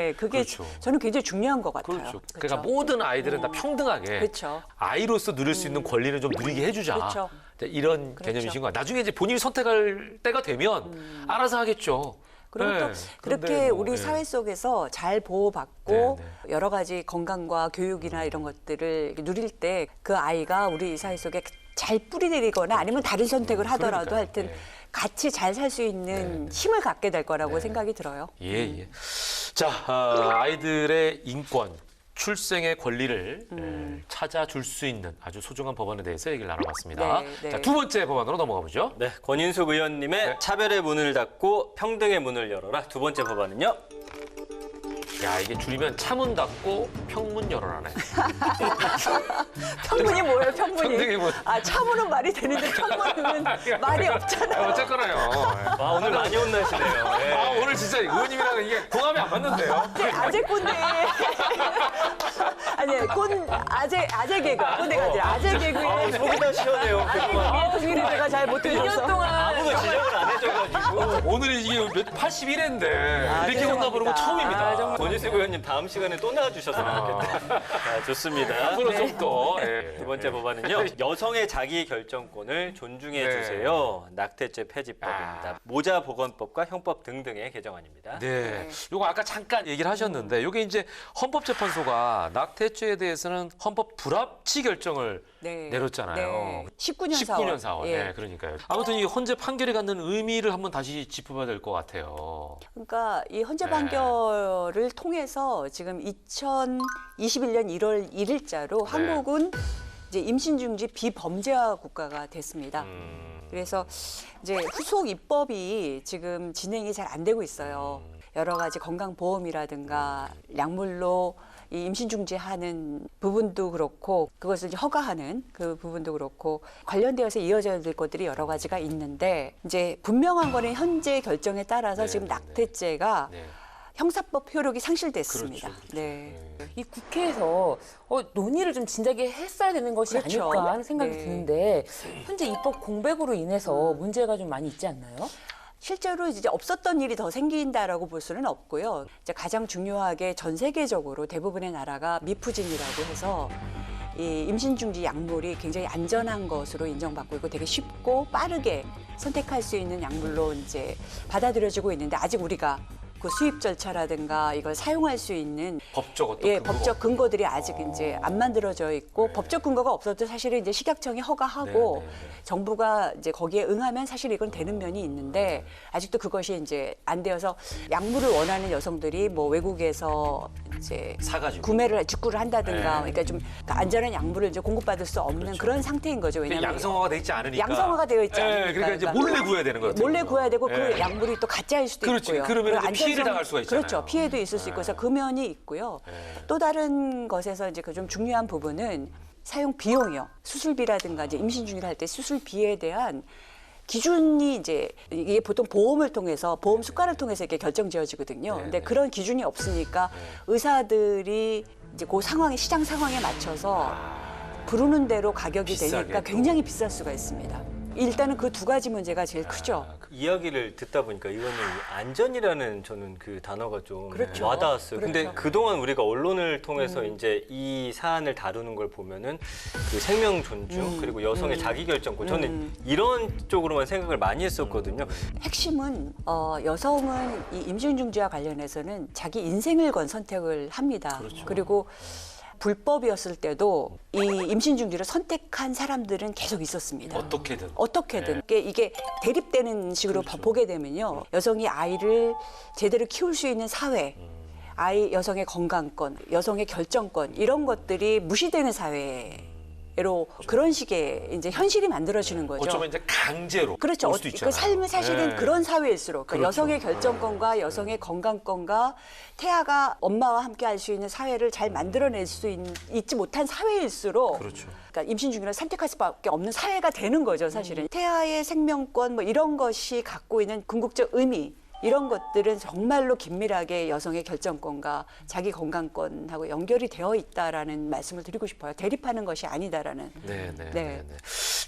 Speaker 5: 예, 그게
Speaker 1: 그렇죠.
Speaker 5: 저는 굉장히 중요한 것 같아요.
Speaker 1: 그렇죠. 그러니까 모든 아이들은 다 평등하게
Speaker 5: 그렇죠.
Speaker 1: 아이로서 누릴 수 있는 권리를 좀 누리게 해주자.
Speaker 5: 그렇죠.
Speaker 1: 이런
Speaker 5: 그렇죠.
Speaker 1: 개념이신 거야. 나중에 이제 본인이 선택할 때가 되면 알아서 하겠죠.
Speaker 5: 그리고
Speaker 1: 네.
Speaker 5: 또
Speaker 1: 그런데
Speaker 5: 그렇게
Speaker 1: 뭐,
Speaker 5: 우리
Speaker 1: 예.
Speaker 5: 사회 속에서 잘 보호받고
Speaker 1: 네,
Speaker 5: 여러 가지 건강과 교육이나 이런 것들을 누릴 때 그 아이가 우리 사회 속에 잘 뿌리내리거나 아니면 다른 선택을 하더라도
Speaker 1: 그러니까요.
Speaker 5: 하여튼
Speaker 1: 네.
Speaker 5: 같이 잘 살 수 있는 힘을 갖게 될 거라고 생각이 들어요.
Speaker 1: 예, 예. 자, 아이들의 인권, 출생의 권리를 찾아줄 수 있는 아주 소중한 법안에 대해서 얘기를 나눠봤습니다.
Speaker 5: 네, 네.
Speaker 1: 자, 두 번째 법안으로 넘어가 보죠.
Speaker 3: 네, 권인숙 의원님의
Speaker 1: 네.
Speaker 3: 차별의 문을 닫고 평등의 문을 열어라. 두 번째 법안은요.
Speaker 1: 야, 이게 줄이면 차문 닫고 평문 열어라네.
Speaker 5: 평문이 뭐예요, 평문이?
Speaker 1: 평등의 문.
Speaker 5: 아, 참으로 말이 되는데 평문은 말이 없잖아요.
Speaker 1: 어쨌거나요.
Speaker 3: 와, 오늘 많이 혼나시네요. 예.
Speaker 1: 아, 오늘 진짜 의원님이랑 이게 궁합이 안 맞는데요.
Speaker 5: 아재 꼰대. 아니, 아재 개그. 꼰대가 아니라 아재 개그에.
Speaker 3: 속이 다 시원해요.
Speaker 5: 아재 개그의 동의를 제가 잘 못해줘서.
Speaker 2: 2년 동안
Speaker 3: 아무도 지적을 안 해줘가지고.
Speaker 1: 오늘이 이게 81회인데 이렇게
Speaker 5: 죄송합니다.
Speaker 1: 혼나보는 건 처음입니다.
Speaker 2: 아, 정말.
Speaker 3: 권인숙 의원님 다음 시간에 또 나와주셨으면 좋겠다. 자, 좋습니다.
Speaker 1: 앞으로 좀 더. 예.
Speaker 3: 두 번째 법안은요. 여성의 자기 결정권을 존중해
Speaker 1: 네.
Speaker 3: 주세요. 낙태죄 폐지법입니다. 모자 보건법과 형법 등등의 개정안입니다.
Speaker 1: 네. 요거 아까 잠깐 얘기를 하셨는데 요게 이제 헌법재판소가 낙태죄에 대해서는 헌법 불합치 결정을
Speaker 5: 네.
Speaker 1: 내렸잖아요.
Speaker 5: 네. 19년
Speaker 1: 19년
Speaker 5: 4월.
Speaker 1: 4월.
Speaker 5: 예.
Speaker 1: 네, 그러니까요. 아무튼 이 헌재 판결이 갖는 의미를 한번 다시 짚어봐야 될 것 같아요.
Speaker 5: 그러니까 이 헌재
Speaker 1: 네.
Speaker 5: 판결을 통해서 지금 2021년 1월 1일자로
Speaker 1: 네.
Speaker 5: 한국은 이제 임신 중지 비범죄화 국가가 됐습니다. 그래서 이제 후속 입법이 지금 진행이 잘 안 되고 있어요. 여러 가지 건강보험이라든가 약물로 이 임신 중지하는 부분도 그렇고 그것을 이제 허가하는 그 부분도 그렇고 관련되어서 이어져야 될 것들이 여러 가지가 있는데 이제 분명한 거는 현재 결정에 따라서
Speaker 1: 네,
Speaker 5: 지금
Speaker 1: 네,
Speaker 5: 낙태죄가
Speaker 1: 네.
Speaker 5: 형사법 효력이 상실됐습니다.
Speaker 1: 그렇죠, 그렇죠.
Speaker 5: 네.
Speaker 2: 이 국회에서 논의를 좀 진작에 했어야 되는 것이
Speaker 5: 그렇죠.
Speaker 2: 아닐까 하는 생각이
Speaker 5: 네.
Speaker 2: 드는데 현재 입법 공백으로 인해서 문제가 좀 많이 있지 않나요?
Speaker 5: 실제로 이제 없었던 일이 더 생긴다라고 볼 수는 없고요. 이제 가장 중요하게 전 세계적으로 대부분의 나라가 미푸진이라고 해서 이 임신 중지 약물이 굉장히 안전한 것으로 인정받고 있고 되게 쉽고 빠르게 선택할 수 있는 약물로 이제 받아들여지고 있는데 아직 우리가 그 수입 절차라든가 이걸 사용할 수 있는
Speaker 1: 법적 어떤
Speaker 5: 예,
Speaker 1: 근거가
Speaker 5: 법적 근거들이 아직 이제 안 만들어져 있고
Speaker 1: 네.
Speaker 5: 법적 근거가 없어도 사실은 이제 식약청이 허가하고
Speaker 1: 네, 네, 네.
Speaker 5: 정부가 이제 거기에 응하면 사실 이건 되는 면이 있는데 아직도 그것이 이제 안 되어서 약물을 원하는 여성들이 뭐 외국에서 이제
Speaker 1: 사가지고.
Speaker 5: 구매를 직구를 한다든가
Speaker 1: 네.
Speaker 5: 그러니까 좀 안전한 약물을 이제 공급받을 수 없는
Speaker 1: 그렇죠.
Speaker 5: 그런 상태인 거죠.
Speaker 1: 이게
Speaker 5: 왜냐하면
Speaker 1: 양성화가 돼 있지 않으니까.
Speaker 5: 양성화가 되어 있지 않으니까.
Speaker 1: 예, 그러니까 이제 몰래 구해야 되는 거예요.
Speaker 5: 몰래 구해야 되고 그
Speaker 1: 예.
Speaker 5: 약물이 또 가짜일 수도
Speaker 1: 그렇지.
Speaker 5: 있고요.
Speaker 1: 그러면 이제
Speaker 5: 그리고
Speaker 1: 피해를
Speaker 5: 안전성-
Speaker 1: 당할 수가 있잖아요.
Speaker 5: 그렇죠. 피해도 있을 수 있고 그래서 그 면이 있고요. 또 다른 것에서 이제 그 좀 중요한 부분은 사용 비용이요. 수술비라든가 이제 임신 중일 할 때 수술비에 대한 기준이 이제 이게 보통 보험을 통해서 보험 수가를 통해서 이렇게 결정 지어지거든요.
Speaker 1: 네,
Speaker 5: 근데
Speaker 1: 네.
Speaker 5: 그런 기준이 없으니까 의사들이 이제 그 상황에 시장 상황에 맞춰서 부르는 대로 가격이
Speaker 1: 비싸게
Speaker 5: 되니까
Speaker 1: 또.
Speaker 5: 굉장히 비쌀 수가 있습니다. 일단은 그 두 가지 문제가 제일 크죠.
Speaker 1: 아,
Speaker 3: 이야기를 듣다 보니까 의원님 안전이라는 저는 그 단어가 좀
Speaker 5: 그렇죠.
Speaker 3: 와닿았어요. 근데
Speaker 5: 그렇죠.
Speaker 3: 그동안 우리가 언론을 통해서 이제 이 사안을 다루는 걸 보면은 그 생명 존중 그리고 여성의 자기 결정권 저는 이런 쪽으로만 생각을 많이 했었거든요.
Speaker 5: 핵심은 여성은 이 임신 중지와 관련해서는 자기 인생을 건 선택을 합니다. 그리고 불법이었을 때도 이 임신 중지를 선택한 사람들은 계속 있었습니다.
Speaker 1: 어떻게든.
Speaker 5: 어떻게든 이게 대립되는 식으로 보게 되면요, 여성이 아이를 제대로 키울 수 있는 사회, 여성의 건강권, 여성의 결정권 이런 것들이 무시되는 사회로 그런 식의 이제 현실이 만들어지는 거죠.
Speaker 1: 어쩌면 이제 강제로
Speaker 5: 그렇죠.
Speaker 1: 올 수도 있잖아요.
Speaker 5: 그 삶은 사실은
Speaker 1: 네.
Speaker 5: 그런 사회일수록 그러니까
Speaker 1: 그렇죠.
Speaker 5: 여성의 결정권과 여성의 건강권과 태아가 엄마와 함께 할 수 있는 사회를 잘 만들어낼 수 있지 못한 사회일수록
Speaker 1: 그렇죠.
Speaker 5: 그러니까 임신 중지를 선택할 수밖에 없는 사회가 되는 거죠, 사실은. 태아의 생명권 뭐 이런 것이 갖고 있는 궁극적 의미 이런 것들은 정말로 긴밀하게 여성의 결정권과 자기 건강권하고 연결이 되어 있다라는 말씀을 드리고 싶어요. 대립하는 것이 아니다라는.
Speaker 1: 네.
Speaker 5: 네.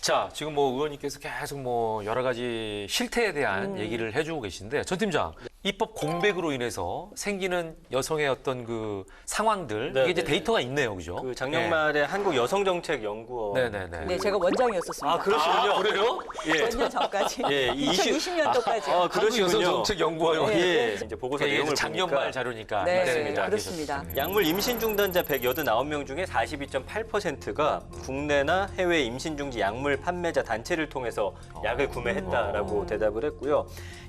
Speaker 1: 자, 지금 뭐 의원님께서 계속 뭐 여러 가지 실태에 대한 얘기를 해주고 계신데 전 팀장 입법 공백으로 인해서 생기는 여성의 어떤 그 상황들
Speaker 3: 네,
Speaker 1: 이게 이제
Speaker 3: 네.
Speaker 1: 데이터가 있네요, 그죠?
Speaker 3: 그 작년 말에 한국여성정책연구원
Speaker 1: 네네네.
Speaker 5: 네, 제가 원장이었었습니다.
Speaker 3: 아 그러시군요.
Speaker 1: 그래요?
Speaker 3: 예.
Speaker 5: 몇 년 전까지.
Speaker 3: 예,
Speaker 5: 2020년도까지.
Speaker 3: 아, 그러시군요.
Speaker 1: 한국여성정책연구원.
Speaker 3: 예, 이제 보고서
Speaker 1: 이게
Speaker 3: 내용을
Speaker 1: 작년
Speaker 3: 보니까
Speaker 1: 말 자료니까.
Speaker 5: 네,
Speaker 1: 맞습니다.
Speaker 5: 그렇습니다.
Speaker 3: 약물 임신 중단자 189명 중에 42.8%가 국내나 해외 임신 중지 약물 판매자 단체를 통해서 약을 구매했다라고 대답을 했고요.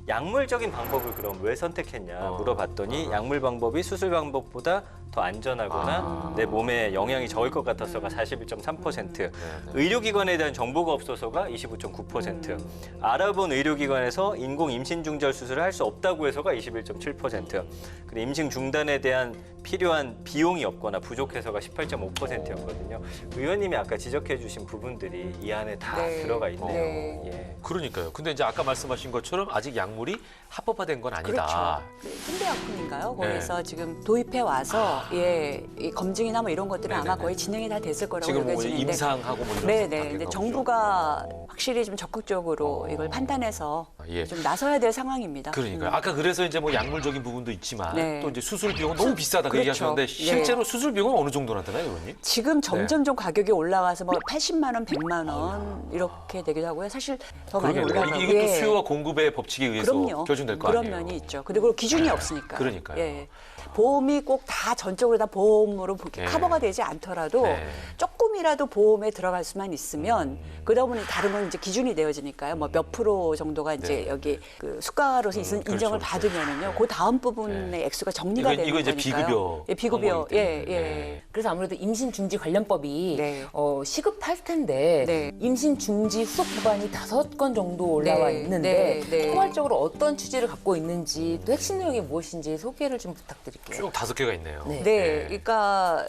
Speaker 3: 약물적인 방법을 그럼 왜 선택했냐 물어봤더니 약물 방법이 수술 방법보다 더 안전하거나 내 몸에 영향이 적을 것 같아서가 41.3%, 의료기관에 대한 정보가 없어서가 25.9%, 알아본 의료기관에서 인공 임신 중절 수술을 할 수 없다고 해서가 21.7%, 그리고 임신 중단에 대한 필요한 비용이 없거나 부족해서가 18.5%였거든요. 의원님이 아까 지적해 주신 부분들이 이 안에 다
Speaker 5: 네.
Speaker 3: 들어가 있네요.
Speaker 5: 네.
Speaker 3: 예.
Speaker 1: 그러니까요. 근데 이제 아까 말씀하신 것처럼 아직 약물이 합법화된 건 아니다.
Speaker 5: 그렇죠. 현대약품인가요?
Speaker 1: 네.
Speaker 5: 거기서 지금 도입해 와서 이 검증이나 뭐 이런 것들은 아마
Speaker 1: 네네네.
Speaker 5: 거의 진행이 다 됐을 거라고
Speaker 1: 지금 뭐
Speaker 5: 여겨지는데.
Speaker 1: 임상하고 뭐 이런
Speaker 5: 네네.
Speaker 1: 단계인가
Speaker 5: 근데
Speaker 1: 보죠.
Speaker 5: 정부가 확실히 좀 적극적으로 이걸 판단해서
Speaker 1: 예.
Speaker 5: 좀 나서야 될 상황입니다.
Speaker 1: 그러니까요. 아까 그래서 이제 뭐 약물적인 부분도 있만
Speaker 5: 네.
Speaker 1: 또 이제 수술 비용은 너무 비싸다 그
Speaker 5: 그렇죠.
Speaker 1: 얘기하셨는데 실제로 수술 비용은 어느 정도나 되나요, 의원님?
Speaker 5: 지금 점점 좀 가격이 올라가서 뭐 80만 원, 100만 원 이렇게 되기도 하고요. 사실 더 많이
Speaker 1: 그러게요.
Speaker 5: 올라가고.
Speaker 1: 이것도
Speaker 5: 예.
Speaker 1: 수요와 공급의 법칙에 의해서
Speaker 5: 그럼요.
Speaker 1: 결정될 거
Speaker 5: 그런
Speaker 1: 아니에요.
Speaker 5: 면이 있죠. 그리고 기준이 없으니까.
Speaker 1: 그러니까요.
Speaker 5: 예. 보험이 꼭 다 전적으로 다 보험으로
Speaker 1: 네.
Speaker 5: 커버가 되지 않더라도
Speaker 1: 네.
Speaker 5: 조금이라도 보험에 들어갈 수만 있으면 그러다 보니 다르면 이제 기준이 되어지니까요. 뭐 몇 프로 정도가 이제
Speaker 1: 네.
Speaker 5: 여기 그 수가로서 인정을
Speaker 1: 그렇죠.
Speaker 5: 받으면은요.
Speaker 1: 네.
Speaker 5: 그 다음 부분의 액수가 정리가 되는
Speaker 1: 이거 이제
Speaker 5: 거니까요.
Speaker 1: 비급여
Speaker 5: 예, 비급여.
Speaker 1: 항목이기
Speaker 5: 예,
Speaker 1: 때문에.
Speaker 5: 예.
Speaker 1: 네.
Speaker 2: 그래서 아무래도 임신 중지 관련법이
Speaker 5: 네.
Speaker 2: 시급할 텐데
Speaker 5: 네.
Speaker 2: 임신 중지 후속 법안이 5건 정도 올라와
Speaker 5: 네,
Speaker 2: 있는데
Speaker 5: 네, 네.
Speaker 2: 포괄적으로 어떤 취지를 갖고 있는지 또 핵심 내용이 무엇인지 소개를 좀 부탁드릴게요.
Speaker 1: 쭉 5개가 있네요.
Speaker 2: 네.
Speaker 5: 네, 그러니까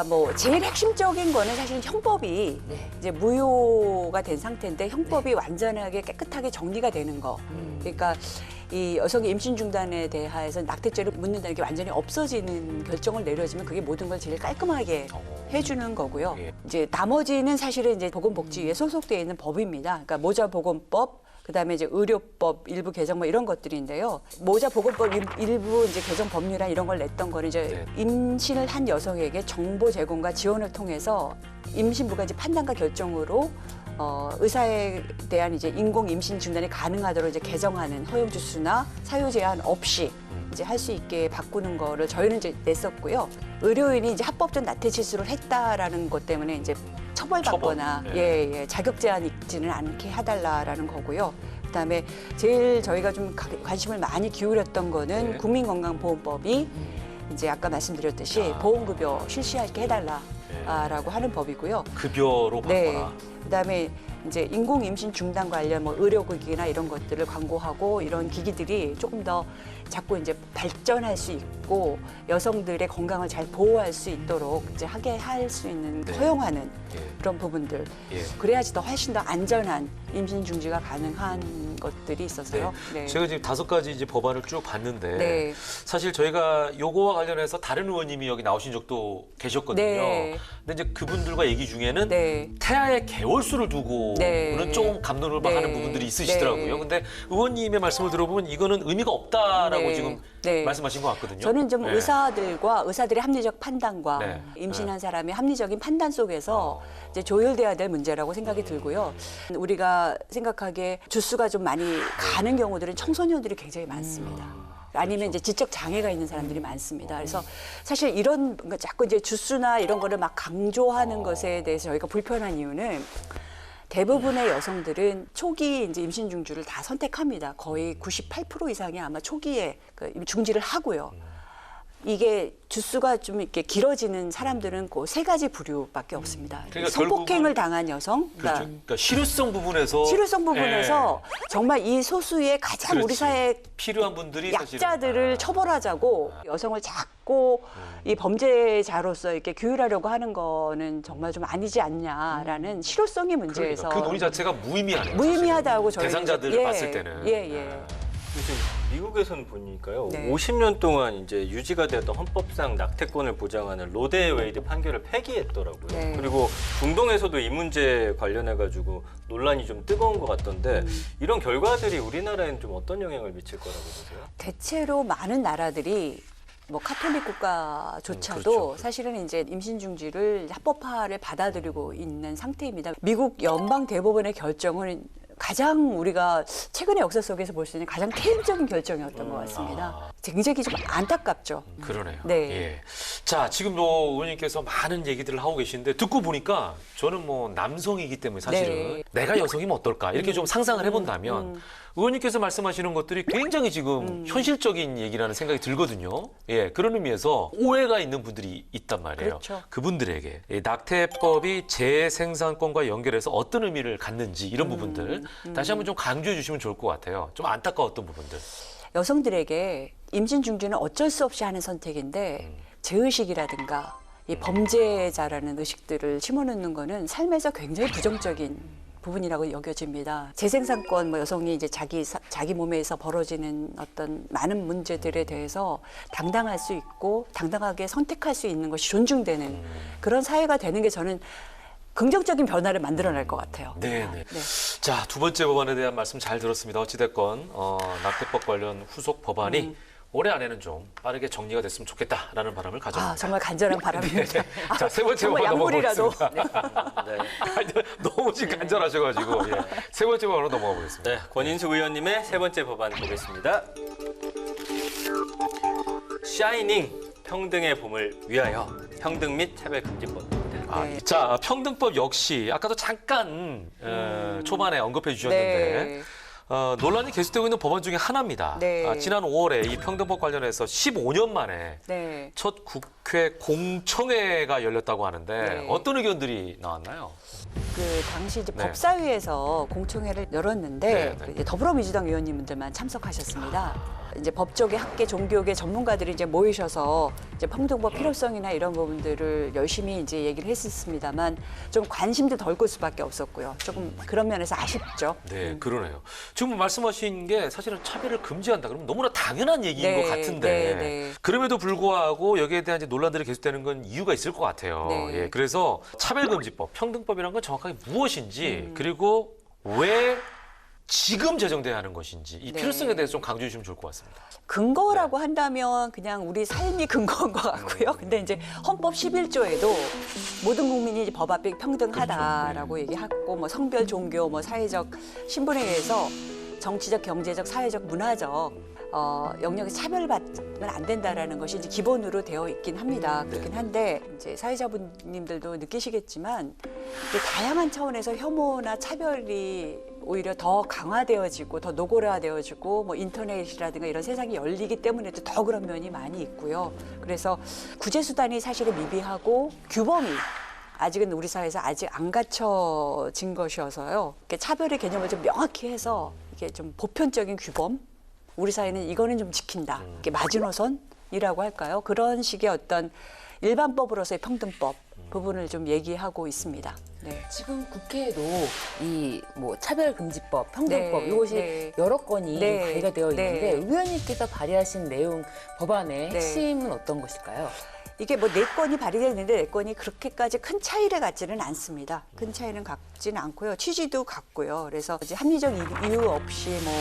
Speaker 5: 뭐 제일 핵심적인 거는 사실 형법이 이제 무효가 된 상태인데 형법이 완전하게 깨끗하게 정리가 되는 거. 그러니까 이 여성의 임신 중단에 대하여서 낙태죄를 묻는다는 게 완전히 없어지는 결정을 내려지면 그게 모든 걸 제일 깔끔하게 해주는 거고요.
Speaker 1: 예.
Speaker 5: 이제 나머지는 사실은 이제 보건복지위에 소속되어 있는 법입니다. 그러니까 모자보건법. 그다음에 이제 의료법 일부 개정 뭐 이런 것들인데요. 모자보건법 일부 이제 개정 법률안 이런 걸 냈던 거는 이제 임신을 한 여성에게 정보 제공과 지원을 통해서 임신부가 이제 판단과 결정으로 의사에 대한 이제 인공 임신 중단이 가능하도록 이제 개정하는 허용 주수나 사유 제한 없이 이제 할 수 있게 바꾸는 거를 저희는 이제 냈었고요. 의료인이 이제 합법적 나태 치수를 했다라는 것 때문에 이제 처벌받거나
Speaker 1: 처벌.
Speaker 5: 예, 자격 제한 있지는 않게 해달라라는 거고요. 그다음에 제일 저희가 좀 관심을 많이 기울였던 거는
Speaker 1: 네.
Speaker 5: 국민건강보험법이 이제 아까 말씀드렸듯이 보험급여 실시하게 해달라라고 하는 법이고요.
Speaker 1: 급여로
Speaker 5: 네.
Speaker 1: 바꿔라.
Speaker 5: 그다음에 이제 인공 임신 중단 관련 뭐 의료기기나 이런 것들을 광고하고 이런 기기들이 조금 더 자꾸 이제 발전할 수 있고 여성들의 건강을 잘 보호할 수 있도록 이제 하게 할 수 있는
Speaker 1: 네.
Speaker 5: 허용하는
Speaker 1: 예.
Speaker 5: 그런 부분들.
Speaker 1: 예.
Speaker 5: 그래야지 더 훨씬 더 안전한 임신 중지가 가능한 것들이 있어서요. 네.
Speaker 1: 제가 지금 5가지 이제 법안을 쭉 봤는데
Speaker 5: 네.
Speaker 1: 사실 저희가 요거와 관련해서 다른 의원님이 여기 나오신 적도 계셨거든요.
Speaker 5: 네.
Speaker 1: 근데 이제 그분들과 얘기 중에는
Speaker 5: 네.
Speaker 1: 태아의 개월수를 두고
Speaker 5: 네.
Speaker 1: 좀 감론을
Speaker 5: 네.
Speaker 1: 하는 부분들이 있으시더라고요.
Speaker 5: 네.
Speaker 1: 근데 의원님의 말씀을 들어보면 이거는 의미가 없다라고
Speaker 5: 네.
Speaker 1: 지금
Speaker 5: 네.
Speaker 1: 말씀하신 것 같거든요.
Speaker 5: 저는 좀
Speaker 1: 네.
Speaker 5: 의사들의 합리적 판단과
Speaker 1: 네.
Speaker 5: 임신한 사람의 합리적인 판단 속에서 이제 조율돼야 될 문제라고 생각이 들고요. 우리가 생각하기에 주수가 좀 많이 가는 경우들은 청소년들이 굉장히 많습니다. 아니면 이제 지적 장애가 있는 사람들이 많습니다. 그래서 사실 이런 자꾸 이제 주수나 이런 거를 막 강조하는 것에 대해서 저희가 불편한 이유는 대부분의 여성들은 초기 이제 임신 중지를 다 선택합니다. 거의 98% 이상이 아마 초기에 중지를 하고요. 이게 주수가 좀 이렇게 길어지는 사람들은 그 세 가지 부류밖에 없습니다.
Speaker 1: 그러니까
Speaker 5: 성폭행을 당한 여성,
Speaker 1: 그렇죠. 그러니까 실효성 부분에서
Speaker 5: 실효성 부분에서 정말 이 소수의 가장 우리
Speaker 1: 그렇지.
Speaker 5: 사회
Speaker 1: 필요한 분들이 사실은
Speaker 5: 약자들을 처벌하자고 여성을 자꾸 이 범죄자로서 이렇게 규율하려고 하는 거는 정말 좀 아니지 않냐라는 실효성의 문제에서
Speaker 1: 그러니까 그 논의 자체가 무의미하네요.
Speaker 5: 무의미하다고 저희는
Speaker 1: 대상자들을
Speaker 5: 이제-
Speaker 1: 봤을 때는.
Speaker 5: 예.
Speaker 3: 요즘 미국에서는 보니까요.
Speaker 5: 네.
Speaker 3: 50년 동안 이제 유지가 되었던 헌법상 낙태권을 보장하는 로데 웨이드 판결을 폐기했더라고요.
Speaker 5: 네.
Speaker 3: 그리고 중동에서도 이 문제 관련해 가지고 논란이 좀 뜨거운 것 같던데 이런 결과들이 우리나라에는 좀 어떤 영향을 미칠 거라고 보세요?
Speaker 5: 대체로 많은 나라들이 뭐 카톨릭 국가조차도
Speaker 1: 그렇죠.
Speaker 5: 사실은 이제 임신 중지를 합법화를 받아들이고 있는 상태입니다. 미국 연방 대법원의 결정은 가장 우리가 최근의 역사 속에서 볼 수 있는 가장 퇴행적인 결정이었던 것 같습니다. 굉장히 좀 안타깝죠.
Speaker 1: 그러네요.
Speaker 5: 네.
Speaker 1: 예. 자, 지금 의원님께서 많은 얘기들을 하고 계신데 듣고 보니까 저는 뭐 남성이기 때문에 사실은
Speaker 5: 네.
Speaker 1: 내가 여성이면 어떨까 이렇게 좀 상상을 해본다면 의원님께서 말씀하시는 것들이 굉장히 지금 현실적인 얘기라는 생각이 들거든요. 예, 그런 의미에서 오해가 있는 분들이 있단 말이에요.
Speaker 5: 그렇죠.
Speaker 1: 그분들에게 이 낙태법이 재생산권과 연결해서 어떤 의미를 갖는지 이런 부분들 다시 한번 좀 강조해 주시면 좋을 것 같아요. 좀 안타까웠던 부분들.
Speaker 5: 여성들에게 임신 중지는 어쩔 수 없이 하는 선택인데 죄의식이라든가 이 범죄자라는 의식들을 심어넣는 거는 삶에서 굉장히 부정적인 부분이라고 여겨집니다. 재생산권, 뭐 여성이 이제 자기 몸에서 벌어지는 어떤 많은 문제들에 대해서 당당할 수 있고 당당하게 선택할 수 있는 것이 존중되는 그런 사회가 되는 게 저는 긍정적인 변화를 만들어낼 것 같아요.
Speaker 1: 네. 자, 두 번째 법안에 대한 말씀 잘 들었습니다. 어찌됐건 낙태법 관련 후속 법안이 올해 안에는 좀 빠르게 정리가 됐으면 좋겠다라는 바람을 가져옵니다.
Speaker 5: 정말 간절한 바람입니다.
Speaker 1: 자, 세 번째
Speaker 5: 정말
Speaker 1: 법안
Speaker 5: 약물이라도.
Speaker 1: 넘어가겠습니다.
Speaker 3: 네.
Speaker 1: 아니, 너무 지금 간절하셔가지고 예. 세 번째 법안으로 넘어가 보겠습니다.
Speaker 3: 네, 권인숙 의원님의 세 번째 법안 보겠습니다. 샤이닝 평등의 봄을 위하여 평등 및 차별금지법입니다.
Speaker 5: 네.
Speaker 1: 자, 평등법 역시 아까도 잠깐 초반에 언급해 주셨는데
Speaker 5: 네.
Speaker 1: 논란이 계속되고 있는 법안 중에 하나입니다.
Speaker 5: 네.
Speaker 1: 지난 5월에 이 평등법 관련해서 15년 만에
Speaker 5: 네.
Speaker 1: 첫 국회 공청회가 열렸다고 하는데
Speaker 5: 네.
Speaker 1: 어떤 의견들이 나왔나요?
Speaker 5: 그 당시 이제
Speaker 1: 네.
Speaker 5: 법사위에서 공청회를 열었는데
Speaker 1: 네, 네.
Speaker 5: 이제 더불어민주당 의원님들만 참석하셨습니다. 이제 법조계, 학계, 종교계 전문가들이 이제 모이셔서 이제 평등법 필요성이나 이런 부분들을 열심히 이제 얘기를 했었습니다만 좀 관심도 덜 끌 수밖에 없었고요. 조금 그런 면에서 아쉽죠.
Speaker 1: 네, 그러네요. 지금 말씀하신 게 사실은 차별을 금지한다 그러면 너무나 당연한 얘기인
Speaker 5: 네,
Speaker 1: 것 같은데
Speaker 5: 네.
Speaker 1: 그럼에도 불구하고 여기에 대한 이제 논란들이 계속되는 건 이유가 있을 것 같아요.
Speaker 5: 네.
Speaker 1: 예, 그래서 차별금지법, 평등법이라는 건 정확하게 무엇인지 그리고 왜 지금 제정돼야 하는 것인지 이
Speaker 5: 네.
Speaker 1: 필요성에 대해서 좀 강조해 주시면 좋을 것 같습니다.
Speaker 5: 근거라고 한다면 그냥 우리 삶이 근거인 것 같고요. 근데 이제 헌법 11조에도 모든 국민이 법 앞에 평등하다라고 얘기하고 뭐 성별, 종교, 뭐 사회적 신분에 의해서 정치적, 경제적, 사회적, 문화적 영역에 차별받으면 안 된다라는 것이 이제 기본으로 되어 있긴 합니다. 그렇긴 한데 이제 사회자분님들도 느끼시겠지만 이제 다양한 차원에서 혐오나 차별이 오히려 더 강화되어지고 더 노골화되어지고 뭐 인터넷이라든가 이런 세상이 열리기 때문에도 더 그런 면이 많이 있고요. 그래서 구제 수단이 사실은 미비하고 규범이 아직은 우리 사회에서 아직 안 갖춰진 것이어서요. 이렇게 차별의 개념을 좀 명확히 해서 이게 좀 보편적인 규범, 우리 사회는 이거는 좀 지킨다. 이게 마지노선이라고 할까요? 그런 식의 어떤 일반법으로서의 평등법 부분을 좀 얘기하고 있습니다. 네.
Speaker 2: 지금 국회에도 이 뭐 차별금지법, 평등법
Speaker 5: 네,
Speaker 2: 이것이
Speaker 5: 네.
Speaker 2: 여러 건이
Speaker 5: 네,
Speaker 2: 발의가 되어 있는데
Speaker 5: 네.
Speaker 2: 의원님께서 발의하신 내용 법안의
Speaker 5: 네.
Speaker 2: 핵심은 어떤 것일까요?
Speaker 5: 이게 뭐 4건이 발의됐는데 4건이 그렇게까지 큰 차이를 갖지는 않습니다. 큰 차이는 갖지는 않고요. 취지도 같고요. 그래서 이제 합리적 이유 없이 뭐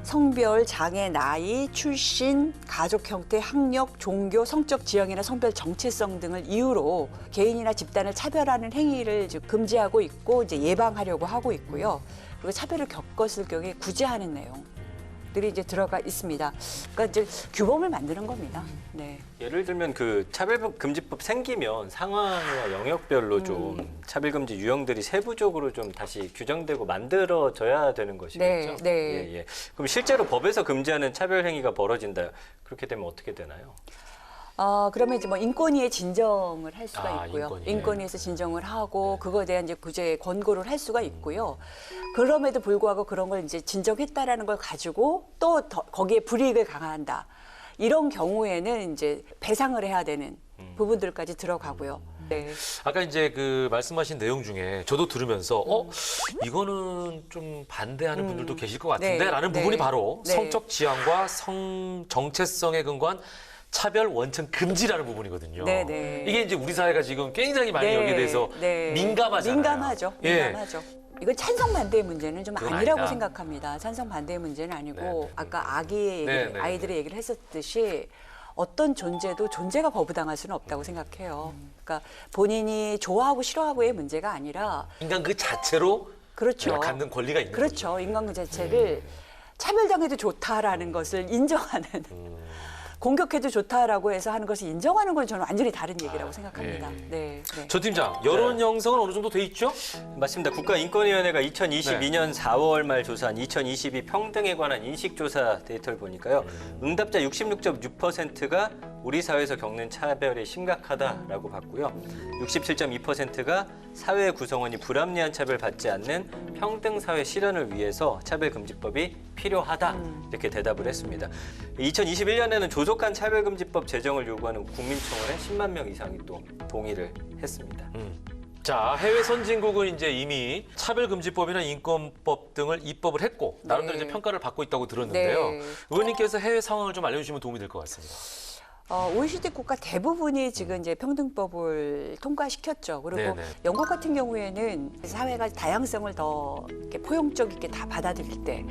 Speaker 5: 성별, 장애, 나이, 출신, 가족 형태, 학력, 종교, 성적 지형이나 성별 정체성 등을 이유로 개인이나 집단을 차별하는 행위를 이제 금지하고 있고 이제 예방하려고 하고 있고요. 그리고 차별을 겪었을 경우에 구제하는 내용들이 이제 들어가 있습니다. 그러니까 이제 규범을 만드는 겁니다. 네.
Speaker 3: 예를 들면 그 차별금지법 생기면 상황이나 영역별로 좀 차별금지 유형들이 세부적으로 좀 다시 규정되고 만들어져야 되는 것이겠죠?
Speaker 5: 네, 네.
Speaker 3: 예, 예. 그럼 실제로 법에서 금지하는 차별 행위가 벌어진다. 그렇게 되면 어떻게 되나요?
Speaker 5: 그러면 이제 뭐 인권위에 진정을 할 수가 있고요.
Speaker 1: 인권위.
Speaker 5: 인권위에서 진정을 하고 그거에 대한 이제 구제 권고를 할 수가 있고요. 그럼에도 불구하고 그런 걸 이제 진정했다라는 걸 가지고 또 거기에 불이익을 가한다. 이런 경우에는 이제 배상을 해야 되는 부분들까지 들어가고요. 네.
Speaker 1: 아까 이제 그 말씀하신 내용 중에 저도 들으면서 이거는 좀 반대하는 분들도 계실 것 같은데
Speaker 5: 네,
Speaker 1: 라는
Speaker 5: 네.
Speaker 1: 부분이 바로
Speaker 5: 네.
Speaker 1: 성적 지향과 성 정체성에 근거한 차별 원천 금지라는 부분이거든요.
Speaker 5: 네, 네.
Speaker 1: 이게 이제 우리 사회가 지금 굉장히 많이
Speaker 5: 네,
Speaker 1: 여기에 대해서
Speaker 5: 네.
Speaker 1: 민감하잖아요.
Speaker 5: 민감하죠.
Speaker 1: 예.
Speaker 5: 민감하죠. 이건 찬성 반대의 문제는 좀
Speaker 1: 그건
Speaker 5: 아니라고
Speaker 1: 아니다.
Speaker 5: 생각합니다. 찬성 반대의 문제는 아니고
Speaker 1: 네, 네.
Speaker 5: 아까 아기의
Speaker 1: 네,
Speaker 5: 얘기,
Speaker 1: 네,
Speaker 5: 아이들의 얘기를 했었듯이 어떤 존재도 존재가 거부당할 수는 없다고 생각해요. 그러니까 본인이 좋아하고 싫어하고의 문제가 아니라
Speaker 1: 인간 그 자체로
Speaker 5: 그렇죠.
Speaker 1: 갖는 권리가 있는
Speaker 5: 그렇죠. 인간 그 자체를 차별당해도 좋다라는 것을 인정하는 공격해도 좋다라고 해서 하는 것을 인정하는 건 저는 완전히 다른 얘기라고 생각합니다.
Speaker 1: 예.
Speaker 5: 네. 네.
Speaker 1: 조 팀장, 여론 형성은 어느 정도 돼 있죠?
Speaker 3: 맞습니다. 국가인권위원회가 2022년 4월 말 조사한 2022 평등에 관한 인식조사 데이터를 보니까요. 응답자 66.6%가 우리 사회에서 겪는 차별이 심각하다라고 봤고요. 67.2%가 사회 구성원이 불합리한 차별 받지 않는 평등 사회 실현을 위해서 차별금지법이 필요하다 이렇게 대답을 했습니다. 2021년에는 조속한 차별금지법 제정을 요구하는 국민청원에 10만 명 이상이 또 동의를 했습니다.
Speaker 1: 자, 해외 선진국은 이제 이미 차별금지법이나 인권법 등을 입법을 했고 나름대로
Speaker 5: 네.
Speaker 1: 이제 평가를 받고 있다고 들었는데요.
Speaker 5: 네.
Speaker 1: 의원님께서 해외 상황을 좀 알려주시면 도움이 될 것 같습니다.
Speaker 5: OECD 국가 대부분이 지금 이제 평등법을 통과시켰죠. 그리고
Speaker 1: 네네.
Speaker 5: 영국 같은 경우에는 사회가 다양성을 더 이렇게 포용적 있게 다 받아들일 때,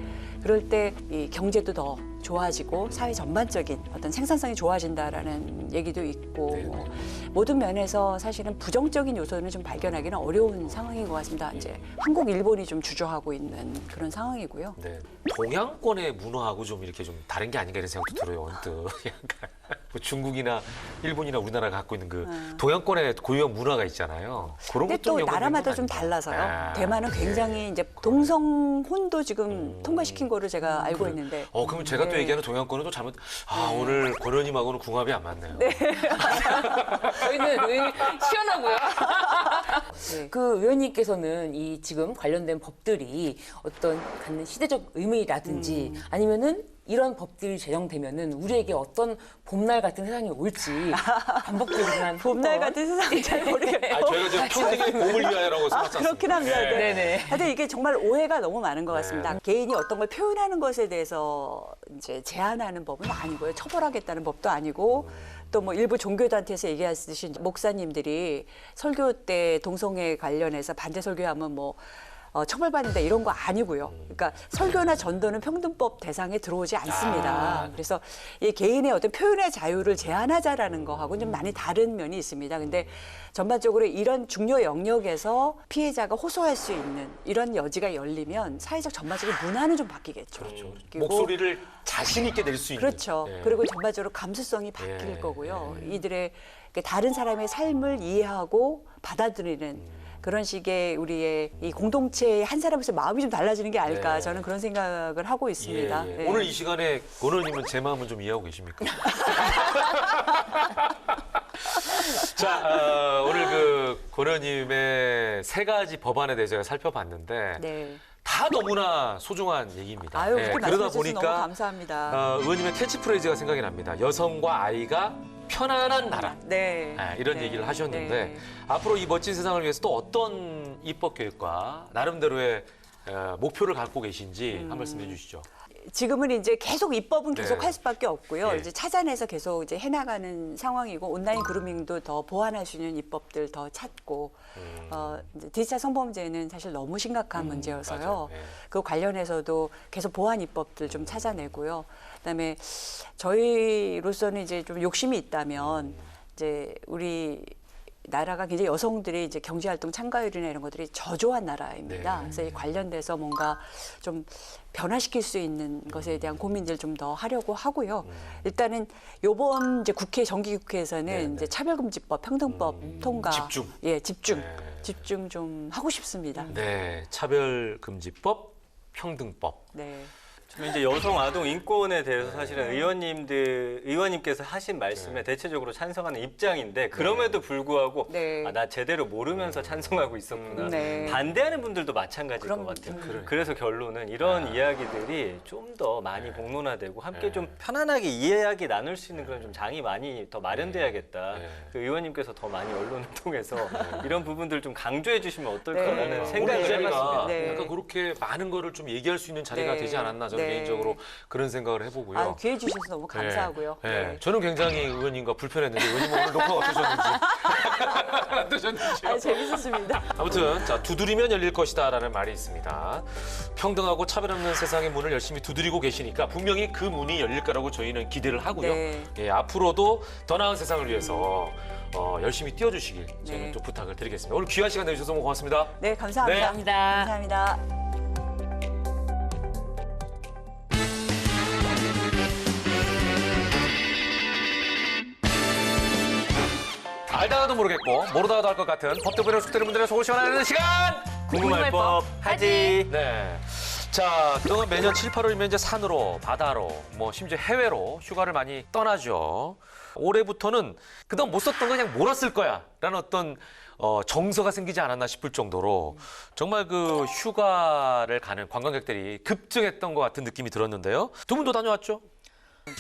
Speaker 5: 그럴 때 이 경제도 더 좋아지고 사회 전반적인 어떤 생산성이 좋아진다라는 얘기도 있고
Speaker 1: 네네.
Speaker 5: 모든 면에서 사실은 부정적인 요소는 좀 발견하기는 어려운 상황인 것 같습니다. 이제 한국, 일본이 좀 주저하고 있는 그런 상황이고요.
Speaker 1: 네. 동양권의 문화하고 좀 이렇게 좀 다른 게 아닌가 이런 생각도 들어요. 언뜻. 약간 뭐 중국이나 일본이나 우리나라가 갖고 있는 그 동양권의 고유한 문화가 있잖아요. 그런
Speaker 5: 근데
Speaker 1: 것좀
Speaker 5: 또
Speaker 1: 연관된
Speaker 5: 나라마다
Speaker 1: 건
Speaker 5: 좀
Speaker 1: 아닌가.
Speaker 5: 달라서요.
Speaker 1: 아,
Speaker 5: 대만은 굉장히 이제 동성혼도 지금 통과시킨 거로 제가 알고 있는데.
Speaker 1: 그러면 제가 또
Speaker 5: 네.
Speaker 1: 얘기하는 동양권은 또 잘못. 오늘 권 의원님하고는 궁합이 안 맞네요.
Speaker 2: 저희는 의원님 시원하고요.
Speaker 5: 네.
Speaker 2: 그 의원님께서는 이 지금 관련된 법들이 어떤 갖는 시대적 의미라든지 아니면은 이런 법들이 제정되면은 우리에게 어떤 봄날 같은 세상이 올지 반복적이지만
Speaker 5: 봄날 같은 세상은 잘 모르겠고.
Speaker 1: 저희가 지금 평생의 봄을 위하여라고 써놨지
Speaker 5: 그렇긴 합니다.
Speaker 1: 않습니까?
Speaker 5: 네.
Speaker 2: 네네.
Speaker 5: 하여튼 이게 정말 오해가 너무 많은 것 같습니다. 개인이 어떤 걸 표현하는 것에 대해서 이제 제한하는 법은 아니고요. 처벌하겠다는 법도 아니고 또 뭐 일부 종교단체에서 얘기하듯이 목사님들이 설교 때 동성애 관련해서 반대 설교하면 뭐 처벌받는다 이런 거 아니고요. 그러니까 설교나 전도는 평등법 대상에 들어오지 않습니다. 그래서 이 개인의 어떤 표현의 자유를 제한하자라는 거하고는 좀 많이 다른 면이 있습니다. 근데 전반적으로 이런 중요 영역에서 피해자가 호소할 수 있는 이런 여지가 열리면 사회적 전반적인 문화는 좀 바뀌겠죠. 그리고
Speaker 1: 목소리를 자신 있게 낼 수 있는.
Speaker 5: 그렇죠.
Speaker 1: 예.
Speaker 5: 그리고 전반적으로 감수성이 바뀔
Speaker 1: 예,
Speaker 5: 거고요. 이들의 다른 사람의 삶을 이해하고 받아들이는 그런 식의 우리의 이 공동체의 한 사람에서 마음이 좀 달라지는 게 아닐까
Speaker 1: 네.
Speaker 5: 저는 그런 생각을 하고 있습니다.
Speaker 1: 예, 예.
Speaker 5: 네.
Speaker 1: 오늘 이 시간에 권 의원님은 제 마음을 좀 이해하고 계십니까? 자, 오늘 그 권 의원님의 세 가지 법안에 대해서 제가 살펴봤는데
Speaker 5: 네.
Speaker 1: 다 너무나 소중한 얘기입니다.
Speaker 5: 아유,
Speaker 1: 예,
Speaker 5: 그렇게
Speaker 1: 그러다
Speaker 5: 말씀해 주셔서 너무
Speaker 1: 보니까
Speaker 5: 감사합니다.
Speaker 1: 의원님의 캐치프레이즈가 생각이 납니다. 여성과 아이가 편안한 나라.
Speaker 5: 네.
Speaker 1: 이런
Speaker 5: 네.
Speaker 1: 얘기를 하셨는데
Speaker 5: 네.
Speaker 1: 앞으로 이 멋진 세상을 위해서 또 어떤 입법 계획과 나름대로의 목표를 갖고 계신지 한 말씀 해주시죠.
Speaker 5: 지금은 이제 계속 입법은 계속
Speaker 1: 네.
Speaker 5: 할 수밖에 없고요.
Speaker 1: 예.
Speaker 5: 이제 찾아내서 계속 이제 해나가는 상황이고 온라인 그루밍도 더 보완할 수 있는 입법들 더 찾고 이제 디지털 성범죄는 사실 너무 심각한 문제여서요.
Speaker 1: 맞아요. 예.
Speaker 5: 그 관련해서도 계속 보완 입법들 좀 찾아내고요. 그다음에 저희로서는 이제 좀 욕심이 있다면 이제 우리 나라가 굉장히 여성들이 이제 경제활동 참가율이나 이런 것들이 저조한 나라입니다.
Speaker 1: 네.
Speaker 5: 그래서 이 관련돼서 뭔가 좀 변화시킬 수 있는 것에 대한 고민들 좀 더 하려고 하고요. 일단은 요번 이제 국회 정기국회에서는
Speaker 1: 네, 네.
Speaker 5: 이제 차별금지법, 평등법 통과,
Speaker 1: 집중.
Speaker 5: 예, 집중,
Speaker 1: 네.
Speaker 5: 집중 좀 하고 싶습니다.
Speaker 1: 네, 차별금지법, 평등법.
Speaker 5: 네.
Speaker 3: 저는 이제 여성 아동 인권에 대해서 사실은 의원님께서 하신 말씀에 대체적으로 찬성하는 입장인데 그럼에도 불구하고
Speaker 5: 네.
Speaker 3: 아, 나 제대로 모르면서 찬성하고 있었구나.
Speaker 5: 네.
Speaker 3: 반대하는 분들도 마찬가지일
Speaker 5: 그럼,
Speaker 3: 것 같아요.
Speaker 1: 그래.
Speaker 3: 그래서 결론은 이런 이야기들이 좀 더 많이 공론화되고 함께 좀 편안하게 이야기 나눌 수 있는 그런 좀 장이 많이 더 마련돼야겠다.
Speaker 1: 네.
Speaker 3: 그 의원님께서 더 많이 언론을 통해서 이런 부분들 좀 강조해 주시면 어떨까라는
Speaker 5: 네.
Speaker 3: 생각을
Speaker 1: 오늘 자리가
Speaker 3: 해봤습니다.
Speaker 5: 네.
Speaker 1: 약간 그렇게 많은 거를 좀 얘기할 수 있는 자리가
Speaker 5: 네.
Speaker 1: 되지 않았나 저는
Speaker 5: 네.
Speaker 1: 개인적으로 그런 생각을 해보고요.
Speaker 5: 아, 기회 주셔서 너무 감사하고요.
Speaker 1: 네.
Speaker 5: 네.
Speaker 1: 저는 굉장히 의원님과 불편했는데 의원님 오늘 녹화 어떠셨는지 어떠셨는지요?
Speaker 5: 아, 재밌었습니다.
Speaker 1: 아무튼 자 두드리면 열릴 것이다라는 말이 있습니다. 평등하고 차별 없는 세상의 문을 열심히 두드리고 계시니까 분명히 그 문이 열릴 거라고 저희는 기대를 하고요.
Speaker 5: 네.
Speaker 1: 예, 앞으로도 더 나은 세상을 위해서 열심히 뛰어주시길 저희는
Speaker 5: 네.
Speaker 1: 또 부탁을 드리겠습니다. 오늘 귀한 시간 내주셔서 너무 고맙습니다.
Speaker 5: 네, 감사합니다.
Speaker 1: 네.
Speaker 2: 감사합니다.
Speaker 5: 감사합니다.
Speaker 1: 알다가도 모르겠고 모르다가도 알 것 같은 법도 배려 숙제를 분들의 속을 시원하는 시간.
Speaker 3: 궁금할 법 하지.
Speaker 1: 네. 자, 그동안 매년 7, 8월이면 이제 산으로, 바다로, 뭐 심지어 해외로 휴가를 많이 떠나죠. 올해부터는 그동안 못 썼던 거 그냥 몰았을 거야 라는 어떤 정서가 생기지 않았나 싶을 정도로 정말 그 휴가를 가는 관광객들이 급증했던 것 같은 느낌이 들었는데요. 두 분도 다녀왔죠?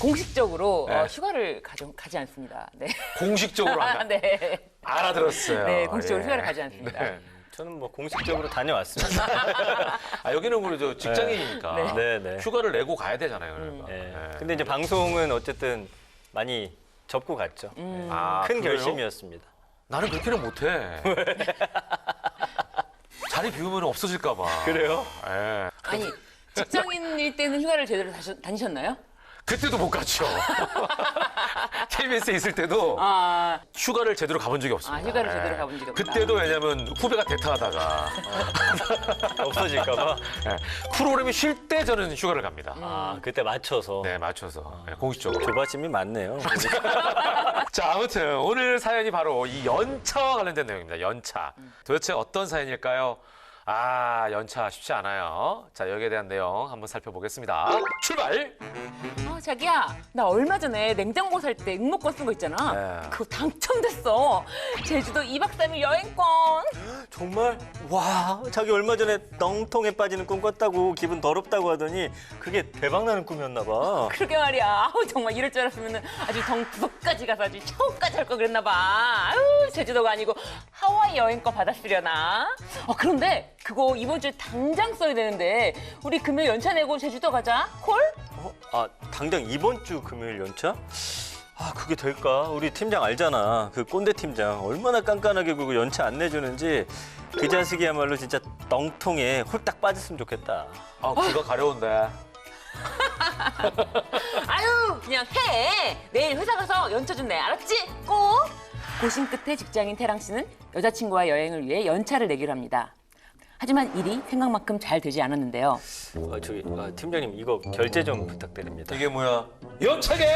Speaker 2: 공식적으로
Speaker 1: 네.
Speaker 2: 휴가를 가지 않습니다. 네.
Speaker 1: 공식적으로 안 가.
Speaker 2: 네.
Speaker 1: 알아들었어요.
Speaker 2: 네, 공식적으로
Speaker 1: 예.
Speaker 2: 휴가를 가지 않습니다.
Speaker 1: 네.
Speaker 3: 저는 뭐 공식적으로 다녀왔습니다.
Speaker 1: 아, 여기는 우리 저 직장인이니까
Speaker 3: 네, 네.
Speaker 1: 휴가를 내고 가야 되잖아요. 그러니까.
Speaker 3: 네.
Speaker 1: 네.
Speaker 3: 근데 이제 방송은 어쨌든 많이 접고 갔죠.
Speaker 1: 아,
Speaker 3: 큰
Speaker 1: 그래요?
Speaker 3: 결심이었습니다.
Speaker 1: 나는 그렇게는 못해. 자리 비우면 없어질까 봐.
Speaker 3: 그래요?
Speaker 1: 예.
Speaker 2: 아니, 직장인일 때는 휴가를 제대로 다니셨나요?
Speaker 1: 그때도 못 갔죠. KBS에 있을 때도
Speaker 2: 아,
Speaker 1: 휴가를 제대로 가본 적이 없습니다.
Speaker 2: 휴가를
Speaker 1: 예.
Speaker 2: 제대로 가본 적이 없다.
Speaker 1: 그때도 왜냐면 후배가 대타하다가
Speaker 3: 없어질까봐.
Speaker 1: 예. 프로그램이 쉴 때 저는 휴가를 갑니다.
Speaker 3: 아, 그때 맞춰서.
Speaker 1: 네, 맞춰서 예, 공식적으로.
Speaker 3: 조바심이 많네요.
Speaker 1: 자, 아무튼 오늘 사연이 바로 이 연차와 관련된 내용입니다. 연차. 도대체 어떤 사연일까요? 아, 연차 쉽지 않아요. 자, 여기에 대한 내용 한번 살펴보겠습니다. 출발!
Speaker 2: 자기야, 나 얼마 전에 냉장고 살 때 응모권 쓴 거 있잖아.
Speaker 1: 네.
Speaker 2: 그거 당첨됐어. 제주도 2박 3일 여행권.
Speaker 3: 정말? 와, 자기 얼마 전에 렁통에 빠지는 꿈 꿨다고 기분 더럽다고 하더니 그게 대박나는 꿈이었나 봐.
Speaker 2: 그러게 말이야. 아우, 정말 이럴 줄 알았으면 아주 덩구석까지 가서 아주 샤워까지 할 걸 그랬나 봐. 아유, 제주도가 아니고 하와이 여행권 받았으려나. 그런데 그거 이번 주에 당장 써야 되는데 우리 금요일 연차 내고 제주도 가자. 콜?
Speaker 3: 아, 당장 이번 주 금요일 연차? 아, 그게 될까? 우리 팀장 알잖아. 그 꼰대 팀장 얼마나 깐깐하게 그 연차 안 내주는지 그 자식이야말로 진짜 렁통에 홀딱 빠졌으면 좋겠다.
Speaker 1: 아, 귀가 가려운데.
Speaker 2: 아유, 그냥 해. 내일 회사 가서 연차 좀 내. 알았지? 꼭. 고심 끝에 직장인 태랑 씨는 여자친구와 여행을 위해 연차를 내기로 합니다. 하지만 일이 생각만큼 잘 되지 않았는데요.
Speaker 3: 팀장님 이거 결제 좀 부탁드립니다.
Speaker 1: 이게 뭐야? 연차계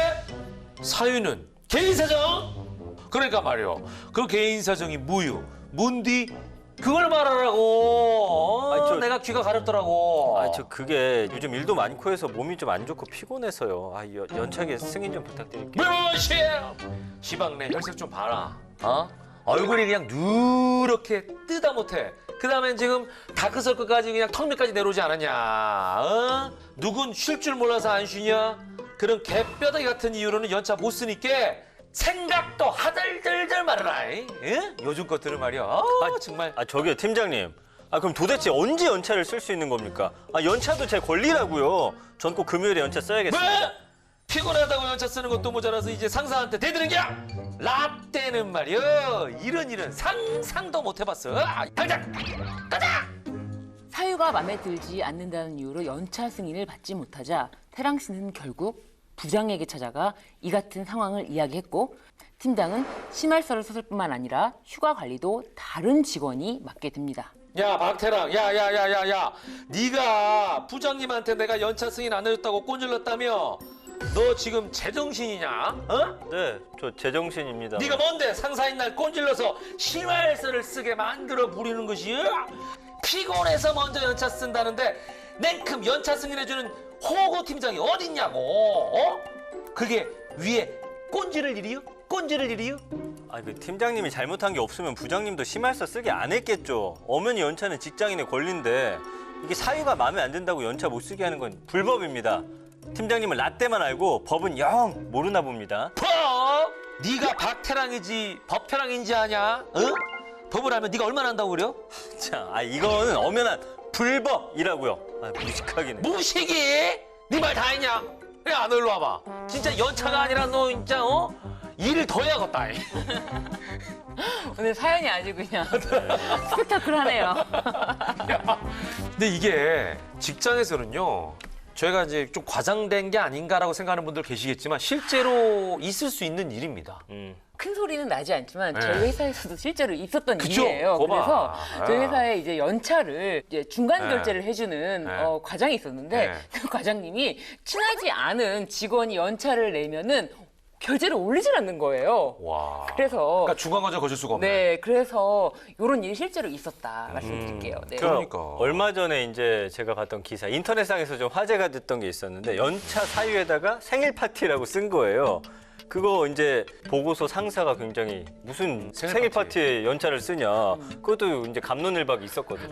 Speaker 1: 사유는 개인 사정. 그러니까 말이요. 그 개인 사정이 뭐유? 뭔디? 그걸 말하라고.
Speaker 3: 아니,
Speaker 1: 내가 귀가 가렵더라고.
Speaker 3: 아, 저 그게 요즘 일도 많고 해서 몸이 좀 안 좋고 피곤해서요. 아, 연차계 승인 좀 부탁드릴게요.
Speaker 1: 무엇이? 시방내 혈색 좀 봐라. 얼굴이 그냥 누렇게 뜨다 못해. 그 다음엔 지금 다크서클까지 그냥 턱밑까지 내려오지 않았냐? 누군 쉴 줄 몰라서 안 쉬냐? 그런 개뼈다귀 같은 이유로는 연차 못 쓰니까 생각도 하들들들 말아라. 예? 요즘 것들은 말이야. 정말.
Speaker 3: 아, 저기요 팀장님. 아 그럼 도대체 언제 연차를 쓸 수 있는 겁니까? 아 연차도 제 권리라고요. 전 꼭 금요일에 연차 써야겠습니다.
Speaker 1: 왜? 피곤하다고 연차 쓰는 것도 모자라서 이제 상사한테 대드는 게야? 라떼는 말이야. 이런 상상도 못 해봤어. 당장 가자.
Speaker 2: 사유가 마음에 들지 않는다는 이유로 연차 승인을 받지 못하자 태랑 씨는 결국 부장에게 찾아가 이 같은 상황을 이야기했고 팀장은 심할서를 썼을 뿐만 아니라 휴가 관리도 다른 직원이 맡게 됩니다.
Speaker 1: 야 박태랑, 야, 네가 부장님한테 내가 연차 승인 안 해줬다고 꼰질렀다며? 너 지금 제정신이냐? 어?
Speaker 3: 네, 저 제정신입니다.
Speaker 1: 네가 뭔데 상사인 날 꼰질러서 심할서를 쓰게 만들어 부리는 것이? 피곤해서 먼저 연차 쓴다는데 냉큼 연차 승인해주는 호고 팀장이 어딨냐고? 어? 그게 위에 꼰지를 일이요? 꼰지를 일이요?
Speaker 3: 아, 그 팀장님이 잘못한 게 없으면 부장님도 심할서 쓰게 안 했겠죠. 엄연히 연차는 직장인의 권리인데 이게 사유가 마음에 안 든다고 연차 못 쓰게 하는 건 불법입니다. 팀장님은 라떼만 알고 법은 영 모르나 봅니다.
Speaker 1: 법? 네가 박태랑이지 법태랑인지 아냐? 어? 법을 알면 네가 얼마나 한다고 그려?
Speaker 3: 자, 이거는 엄연한 불법이라고요. 무식하기네.
Speaker 1: 무식이? 네 말 다 했냐? 야, 너 일로 와봐. 진짜 연차가 아니라 너 진짜 일을 더 해야겠다.
Speaker 2: 오늘 사연이 아주 그냥 스펙타클하네요.
Speaker 1: 근데 이게 직장에서는요. 저희가 이제 좀 과장된 게 아닌가라고 생각하는 분들 계시겠지만 실제로 있을 수 있는 일입니다.
Speaker 2: 큰 소리는 나지 않지만
Speaker 1: 네.
Speaker 2: 저희 회사에서도 실제로 있었던
Speaker 1: 그쵸?
Speaker 2: 일이에요.
Speaker 1: 거봐.
Speaker 2: 그래서 저희
Speaker 1: 아.
Speaker 2: 회사에 이제 연차를 이제 중간
Speaker 1: 네.
Speaker 2: 결제를 해주는
Speaker 1: 네.
Speaker 2: 과장이 있었는데
Speaker 1: 네.
Speaker 2: 그 과장님이 친하지 않은 직원이 연차를 내면은 결제를 올리질 않는 거예요.
Speaker 1: 와.
Speaker 2: 그래서
Speaker 1: 그러니까 중간과정 거실 수가 없네.
Speaker 2: 네, 그래서 이런 일이 실제로 있었다 말씀드릴게요. 네.
Speaker 1: 그러니까.
Speaker 3: 얼마 전에 이제 제가 봤던 기사, 인터넷상에서 좀 화제가 됐던 게 있었는데 연차 사유에다가 생일 파티라고 쓴 거예요. 그거 이제 보고서 상사가 굉장히 무슨 생일 파티에 연차를 쓰냐. 그것도 이제 갑론을박이 있었거든요.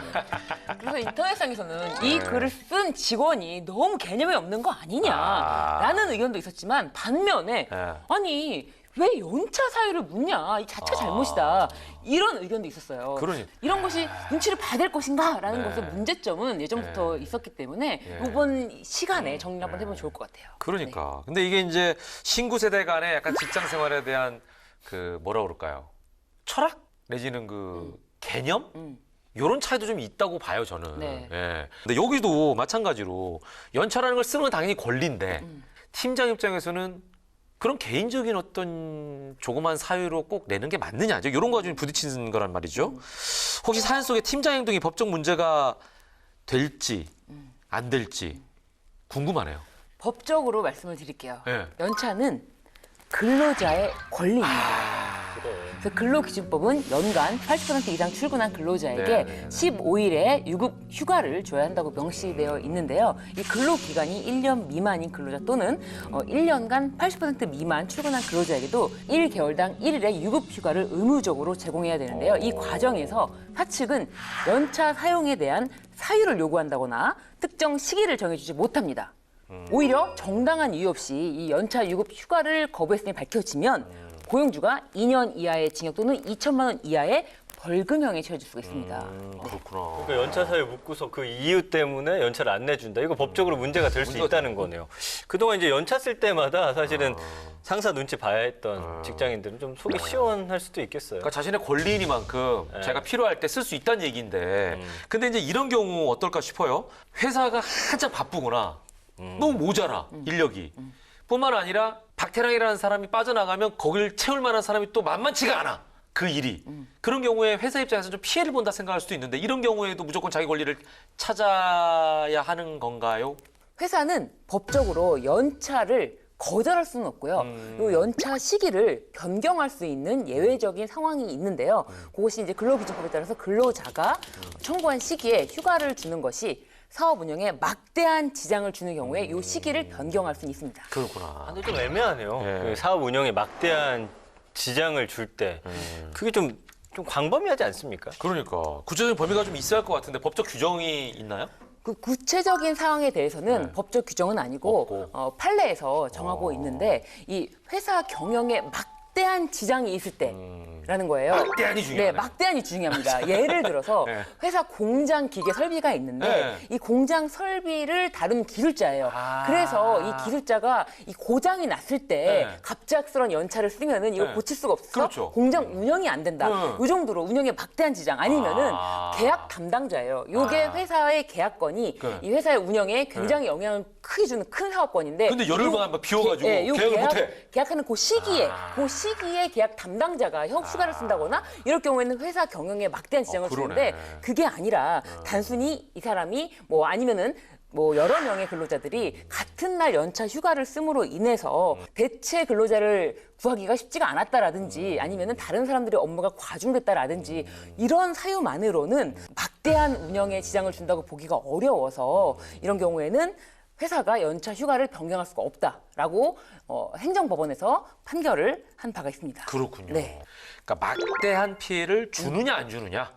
Speaker 2: 그래서 인터넷상에서는 이 글을 쓴 직원이 너무 개념이 없는 거 아니냐라는 의견도 있었지만 반면에
Speaker 1: 네.
Speaker 2: 아니 왜 연차 사유를 묻냐 이 자체가 잘못이다 이런 의견도 있었어요.
Speaker 1: 그러니.
Speaker 2: 이런 것이 눈치를 받을 것인가라는
Speaker 1: 네.
Speaker 2: 것의 문제점은 예전부터 있었기 때문에 이번 시간에 정리 한번 해보면 좋을 것 같아요.
Speaker 1: 그러니까. 근데 이게 이제 신구 세대 간의 약간 직장 생활에 대한 그 뭐라 그럴까요? 철학 내지는 그 개념? 요런 차이도 좀 있다고 봐요, 저는.
Speaker 2: 네.
Speaker 1: 예. 근데 여기도 마찬가지로 연차라는 걸 쓰는 건 당연히 권리인데 팀장 입장에서는 그런 개인적인 어떤 조그만 사유로 꼭 내는 게 맞느냐, 이런 거 좀 부딪히는 거란 말이죠. 혹시 사연 속에 팀장 행동이 법적 문제가 될지 안 될지 궁금하네요.
Speaker 2: 법적으로 말씀을 드릴게요.
Speaker 1: 네.
Speaker 2: 연차는 근로자의 권리입니다. 그래서 근로기준법은 연간 80% 이상 출근한 근로자에게
Speaker 1: 네.
Speaker 2: 15일의 유급 휴가를 줘야 한다고 명시되어 있는데요. 이 근로기간이 1년 미만인 근로자 또는 1년간 80% 미만 출근한 근로자에게도 1개월당 1일의 유급 휴가를 의무적으로 제공해야 되는데요. 이 과정에서 사측은 연차 사용에 대한 사유를 요구한다거나 특정 시기를 정해주지 못합니다. 오히려 정당한 이유 없이 이 연차 유급 휴가를 거부했음이 밝혀지면 고용주가 2년 이하의 징역 또는 2천만 원 이하의 벌금형에 처해질 수가 있습니다.
Speaker 1: 그렇구나.
Speaker 3: 그러니까 연차 사유 묻고서 그 이유 때문에 연차를 안 내준다. 이거 법적으로 문제가 될 수 있다는 거네요. 그동안 이제 연차 쓸 때마다 사실은 상사 눈치 봐야 했던 직장인들은 좀 속이 시원할 수도 있겠어요.
Speaker 1: 그러니까 자신의 권리이니만큼 제가 필요할 때 쓸 수 있다는 얘기인데 근데 이제 이런 경우 어떨까 싶어요. 회사가 한참 바쁘거나 너무 모자라 인력이 뿐만 아니라 박태랑이라는 사람이 빠져나가면 거길 채울 만한 사람이 또 만만치가 않아. 그 일이. 그런 경우에 회사 입장에서 좀 피해를 본다 생각할 수도 있는데 이런 경우에도 무조건 자기 권리를 찾아야 하는 건가요?
Speaker 2: 회사는 법적으로 연차를 거절할 수는 없고요. 이 연차 시기를 변경할 수 있는 예외적인 상황이 있는데요. 그것이 이제 근로기준법에 따라서 근로자가 청구한 시기에 휴가를 주는 것이 사업 운영에 막대한 지장을 주는 경우에 이 시기를 변경할 수는 있습니다.
Speaker 1: 그렇구나.
Speaker 3: 근데 좀 애매하네요.
Speaker 1: 예.
Speaker 3: 그 사업 운영에 막대한 지장을 줄 때 그게 좀 광범위하지 않습니까?
Speaker 1: 그러니까 구체적인 범위가 좀 있어야 할 것 같은데 법적 규정이 있나요?
Speaker 2: 그 구체적인 사항에 대해서는
Speaker 1: 네.
Speaker 2: 법적 규정은 아니고
Speaker 1: 없고.
Speaker 2: 판례에서 정하고 있는데 이 회사 경영에 막대한 지장이 있을 때라는 거예요.
Speaker 1: 막대한이 중요하네요.
Speaker 2: 네, 막대한이 중요합니다. 예를 들어서
Speaker 1: 네.
Speaker 2: 회사 공장 기계 설비가 있는데
Speaker 1: 네.
Speaker 2: 이 공장 설비를 다루는 기술자예요.
Speaker 1: 아.
Speaker 2: 그래서 이 기술자가 이 고장이 났을 때
Speaker 1: 네.
Speaker 2: 갑작스런 연차를 쓰면은 이걸
Speaker 1: 네.
Speaker 2: 고칠 수가 없어서
Speaker 1: 그렇죠.
Speaker 2: 공장 운영이 안 된다. 이 정도로 운영에 막대한 지장 아니면은
Speaker 1: 아.
Speaker 2: 계약 담당자예요. 요게
Speaker 1: 아.
Speaker 2: 회사의 계약건이
Speaker 1: 네.
Speaker 2: 이 회사의 운영에 굉장히 영향을 크게 주는 큰 사업건인데
Speaker 1: 근데 열흘간 한번 비워가지고
Speaker 2: 요
Speaker 1: 계약을 못해.
Speaker 2: 계약하는 그 시기에
Speaker 1: 아.
Speaker 2: 그 시기에 계약 담당자가 휴가를 쓴다거나 이럴 경우에는 회사 경영에 막대한 지장을
Speaker 1: 그러네.
Speaker 2: 주는데 그게 아니라 단순히 이 사람이 뭐 아니면은 뭐 여러 명의 근로자들이 같은 날 연차 휴가를 씀으로 인해서 대체 근로자를 구하기가 쉽지가 않았다라든지 아니면은 다른 사람들의 업무가 과중됐다라든지 이런 사유만으로는 막대한 운영에 지장을 준다고 보기가 어려워서 이런 경우에는 회사가 연차 휴가를 변경할 수가 없다라고 행정법원에서 판결을 한 바가 있습니다.
Speaker 1: 그렇군요.
Speaker 2: 네.
Speaker 1: 그러니까 막대한 피해를 주느냐 안 주느냐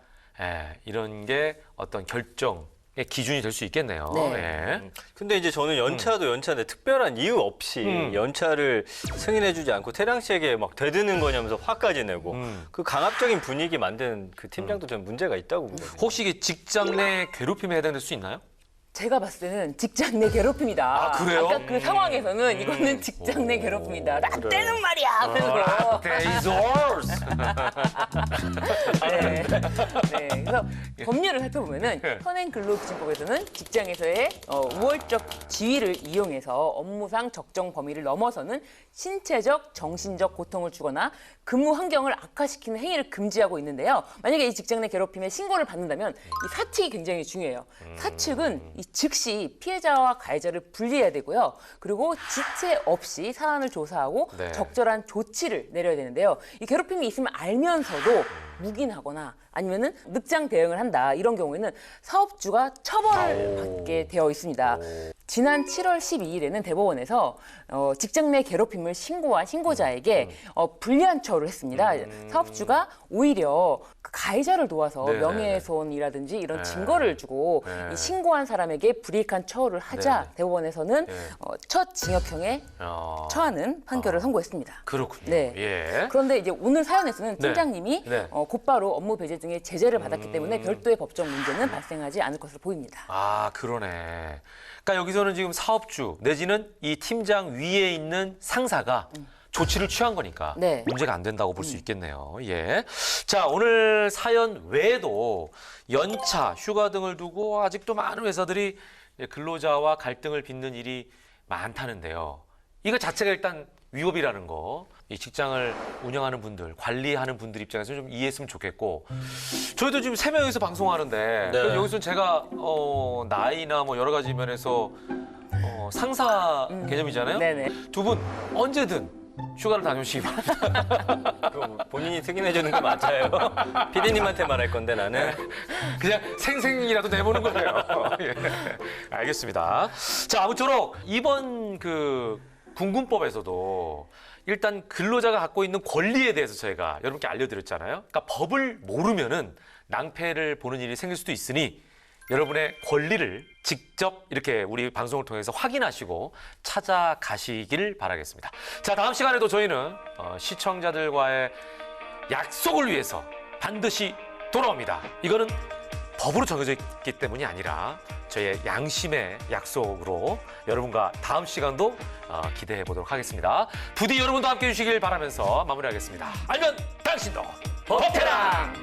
Speaker 1: 이런 게 어떤 결정의 기준이 될 수 있겠네요.
Speaker 2: 네.
Speaker 1: 예.
Speaker 3: 근데 이제 저는 연차도 연차인데 특별한 이유 없이 연차를 승인해주지 않고 태량 씨에게 막 대드는 거냐면서 화까지 내고 그 강압적인 분위기 만드는 그 팀장도 저는 문제가 있다고 보거든요.
Speaker 1: 혹시 이게 직장 내 괴롭힘에 해당될 수 있나요?
Speaker 2: 제가 봤을 때는 직장 내 괴롭힘이다.
Speaker 1: 아, 그래요?
Speaker 2: 아까 그 상황에서는 이거는 직장 내 괴롭힘이다. 나
Speaker 3: 그래요.
Speaker 2: 때는 말이야. 그래서
Speaker 1: Days yours.
Speaker 2: 네. 네. 그래서 법률을 살펴보면은
Speaker 1: 네.
Speaker 2: 현행 근로기준법에서는 직장에서의 우월적 지위를 이용해서 업무상 적정 범위를 넘어서는 신체적, 정신적 고통을 주거나 근무 환경을 악화시키는 행위를 금지하고 있는데요. 만약에 이 직장 내 괴롭힘에 신고를 받는다면 이 사측이 굉장히 중요해요. 사측은 이 즉시 피해자와 가해자를 분리해야 되고요. 그리고 지체 없이 사안을 조사하고
Speaker 1: 네.
Speaker 2: 적절한 조치를 내려야 되는데요. 이 괴롭힘이 있으면 알면서도 묵인하거나 아니면은 늑장 대응을 한다. 이런 경우에는 사업주가 처벌을 받게 되어 있습니다. 지난 7월 12일에는 대법원에서 직장 내 괴롭힘을 신고한 신고자에게 불리한 처우를 했습니다. 사업주가 오히려 그 가해자를 도와서
Speaker 1: 네네네.
Speaker 2: 명예훼손이라든지 이런
Speaker 1: 네.
Speaker 2: 증거를 주고
Speaker 1: 네.
Speaker 2: 이 신고한 사람에게 불이익한 처우를 하자
Speaker 1: 네네.
Speaker 2: 대법원에서는
Speaker 1: 네.
Speaker 2: 첫 징역형에 처하는 판결을 선고했습니다.
Speaker 1: 그렇군요.
Speaker 2: 네.
Speaker 1: 예.
Speaker 2: 그런데 이제 오늘 사연에서는
Speaker 1: 네.
Speaker 2: 팀장님이
Speaker 1: 네.
Speaker 2: 곧바로 업무 배제 등의 제재를 받았기 때문에 별도의 법적 문제는 발생하지 않을 것으로 보입니다.
Speaker 1: 아, 그러네. 그러니까 여기서는 지금 사업주 내지는 이 팀장 위에 있는 상사가 조치를 취한 거니까
Speaker 2: 네.
Speaker 1: 문제가 안 된다고 볼 수 있겠네요. 예. 자, 오늘 사연 외에도 연차, 휴가 등을 두고 아직도 많은 회사들이 근로자와 갈등을 빚는 일이 많다는데요. 이거 자체가 일단 위법이라는 거, 이 직장을 운영하는 분들, 관리하는 분들 입장에서 좀 이해했으면 좋겠고, 저희도 지금 3명이서 방송하는데,
Speaker 3: 네.
Speaker 1: 여기서 제가 나이나 뭐 여러 가지 면에서 상사 개념이잖아요.
Speaker 2: 네네.
Speaker 1: 두 분 언제든 휴가를 다녀오시기 바랍니다.
Speaker 3: 그거 본인이 승인해주는 거 맞아요. 피디님한테 말할 건데 나는.
Speaker 1: 그냥 생생이라도 내보는 거예요. 예. 알겠습니다. 자, 아무쪼록 이번 그 군군법에서도 일단 근로자가 갖고 있는 권리에 대해서 저희가 여러분께 알려드렸잖아요. 그러니까 법을 모르면은 낭패를 보는 일이 생길 수도 있으니 여러분의 권리를 직접 이렇게 우리 방송을 통해서 확인하시고 찾아가시길 바라겠습니다. 자, 다음 시간에도 저희는 시청자들과의 약속을 위해서 반드시 돌아옵니다. 이거는 법으로 정해져 있기 때문이 아니라 저희의 양심의 약속으로 여러분과 다음 시간도 기대해 보도록 하겠습니다. 부디 여러분도 함께해 주시길 바라면서 마무리하겠습니다. 알면 당신도 법테랑!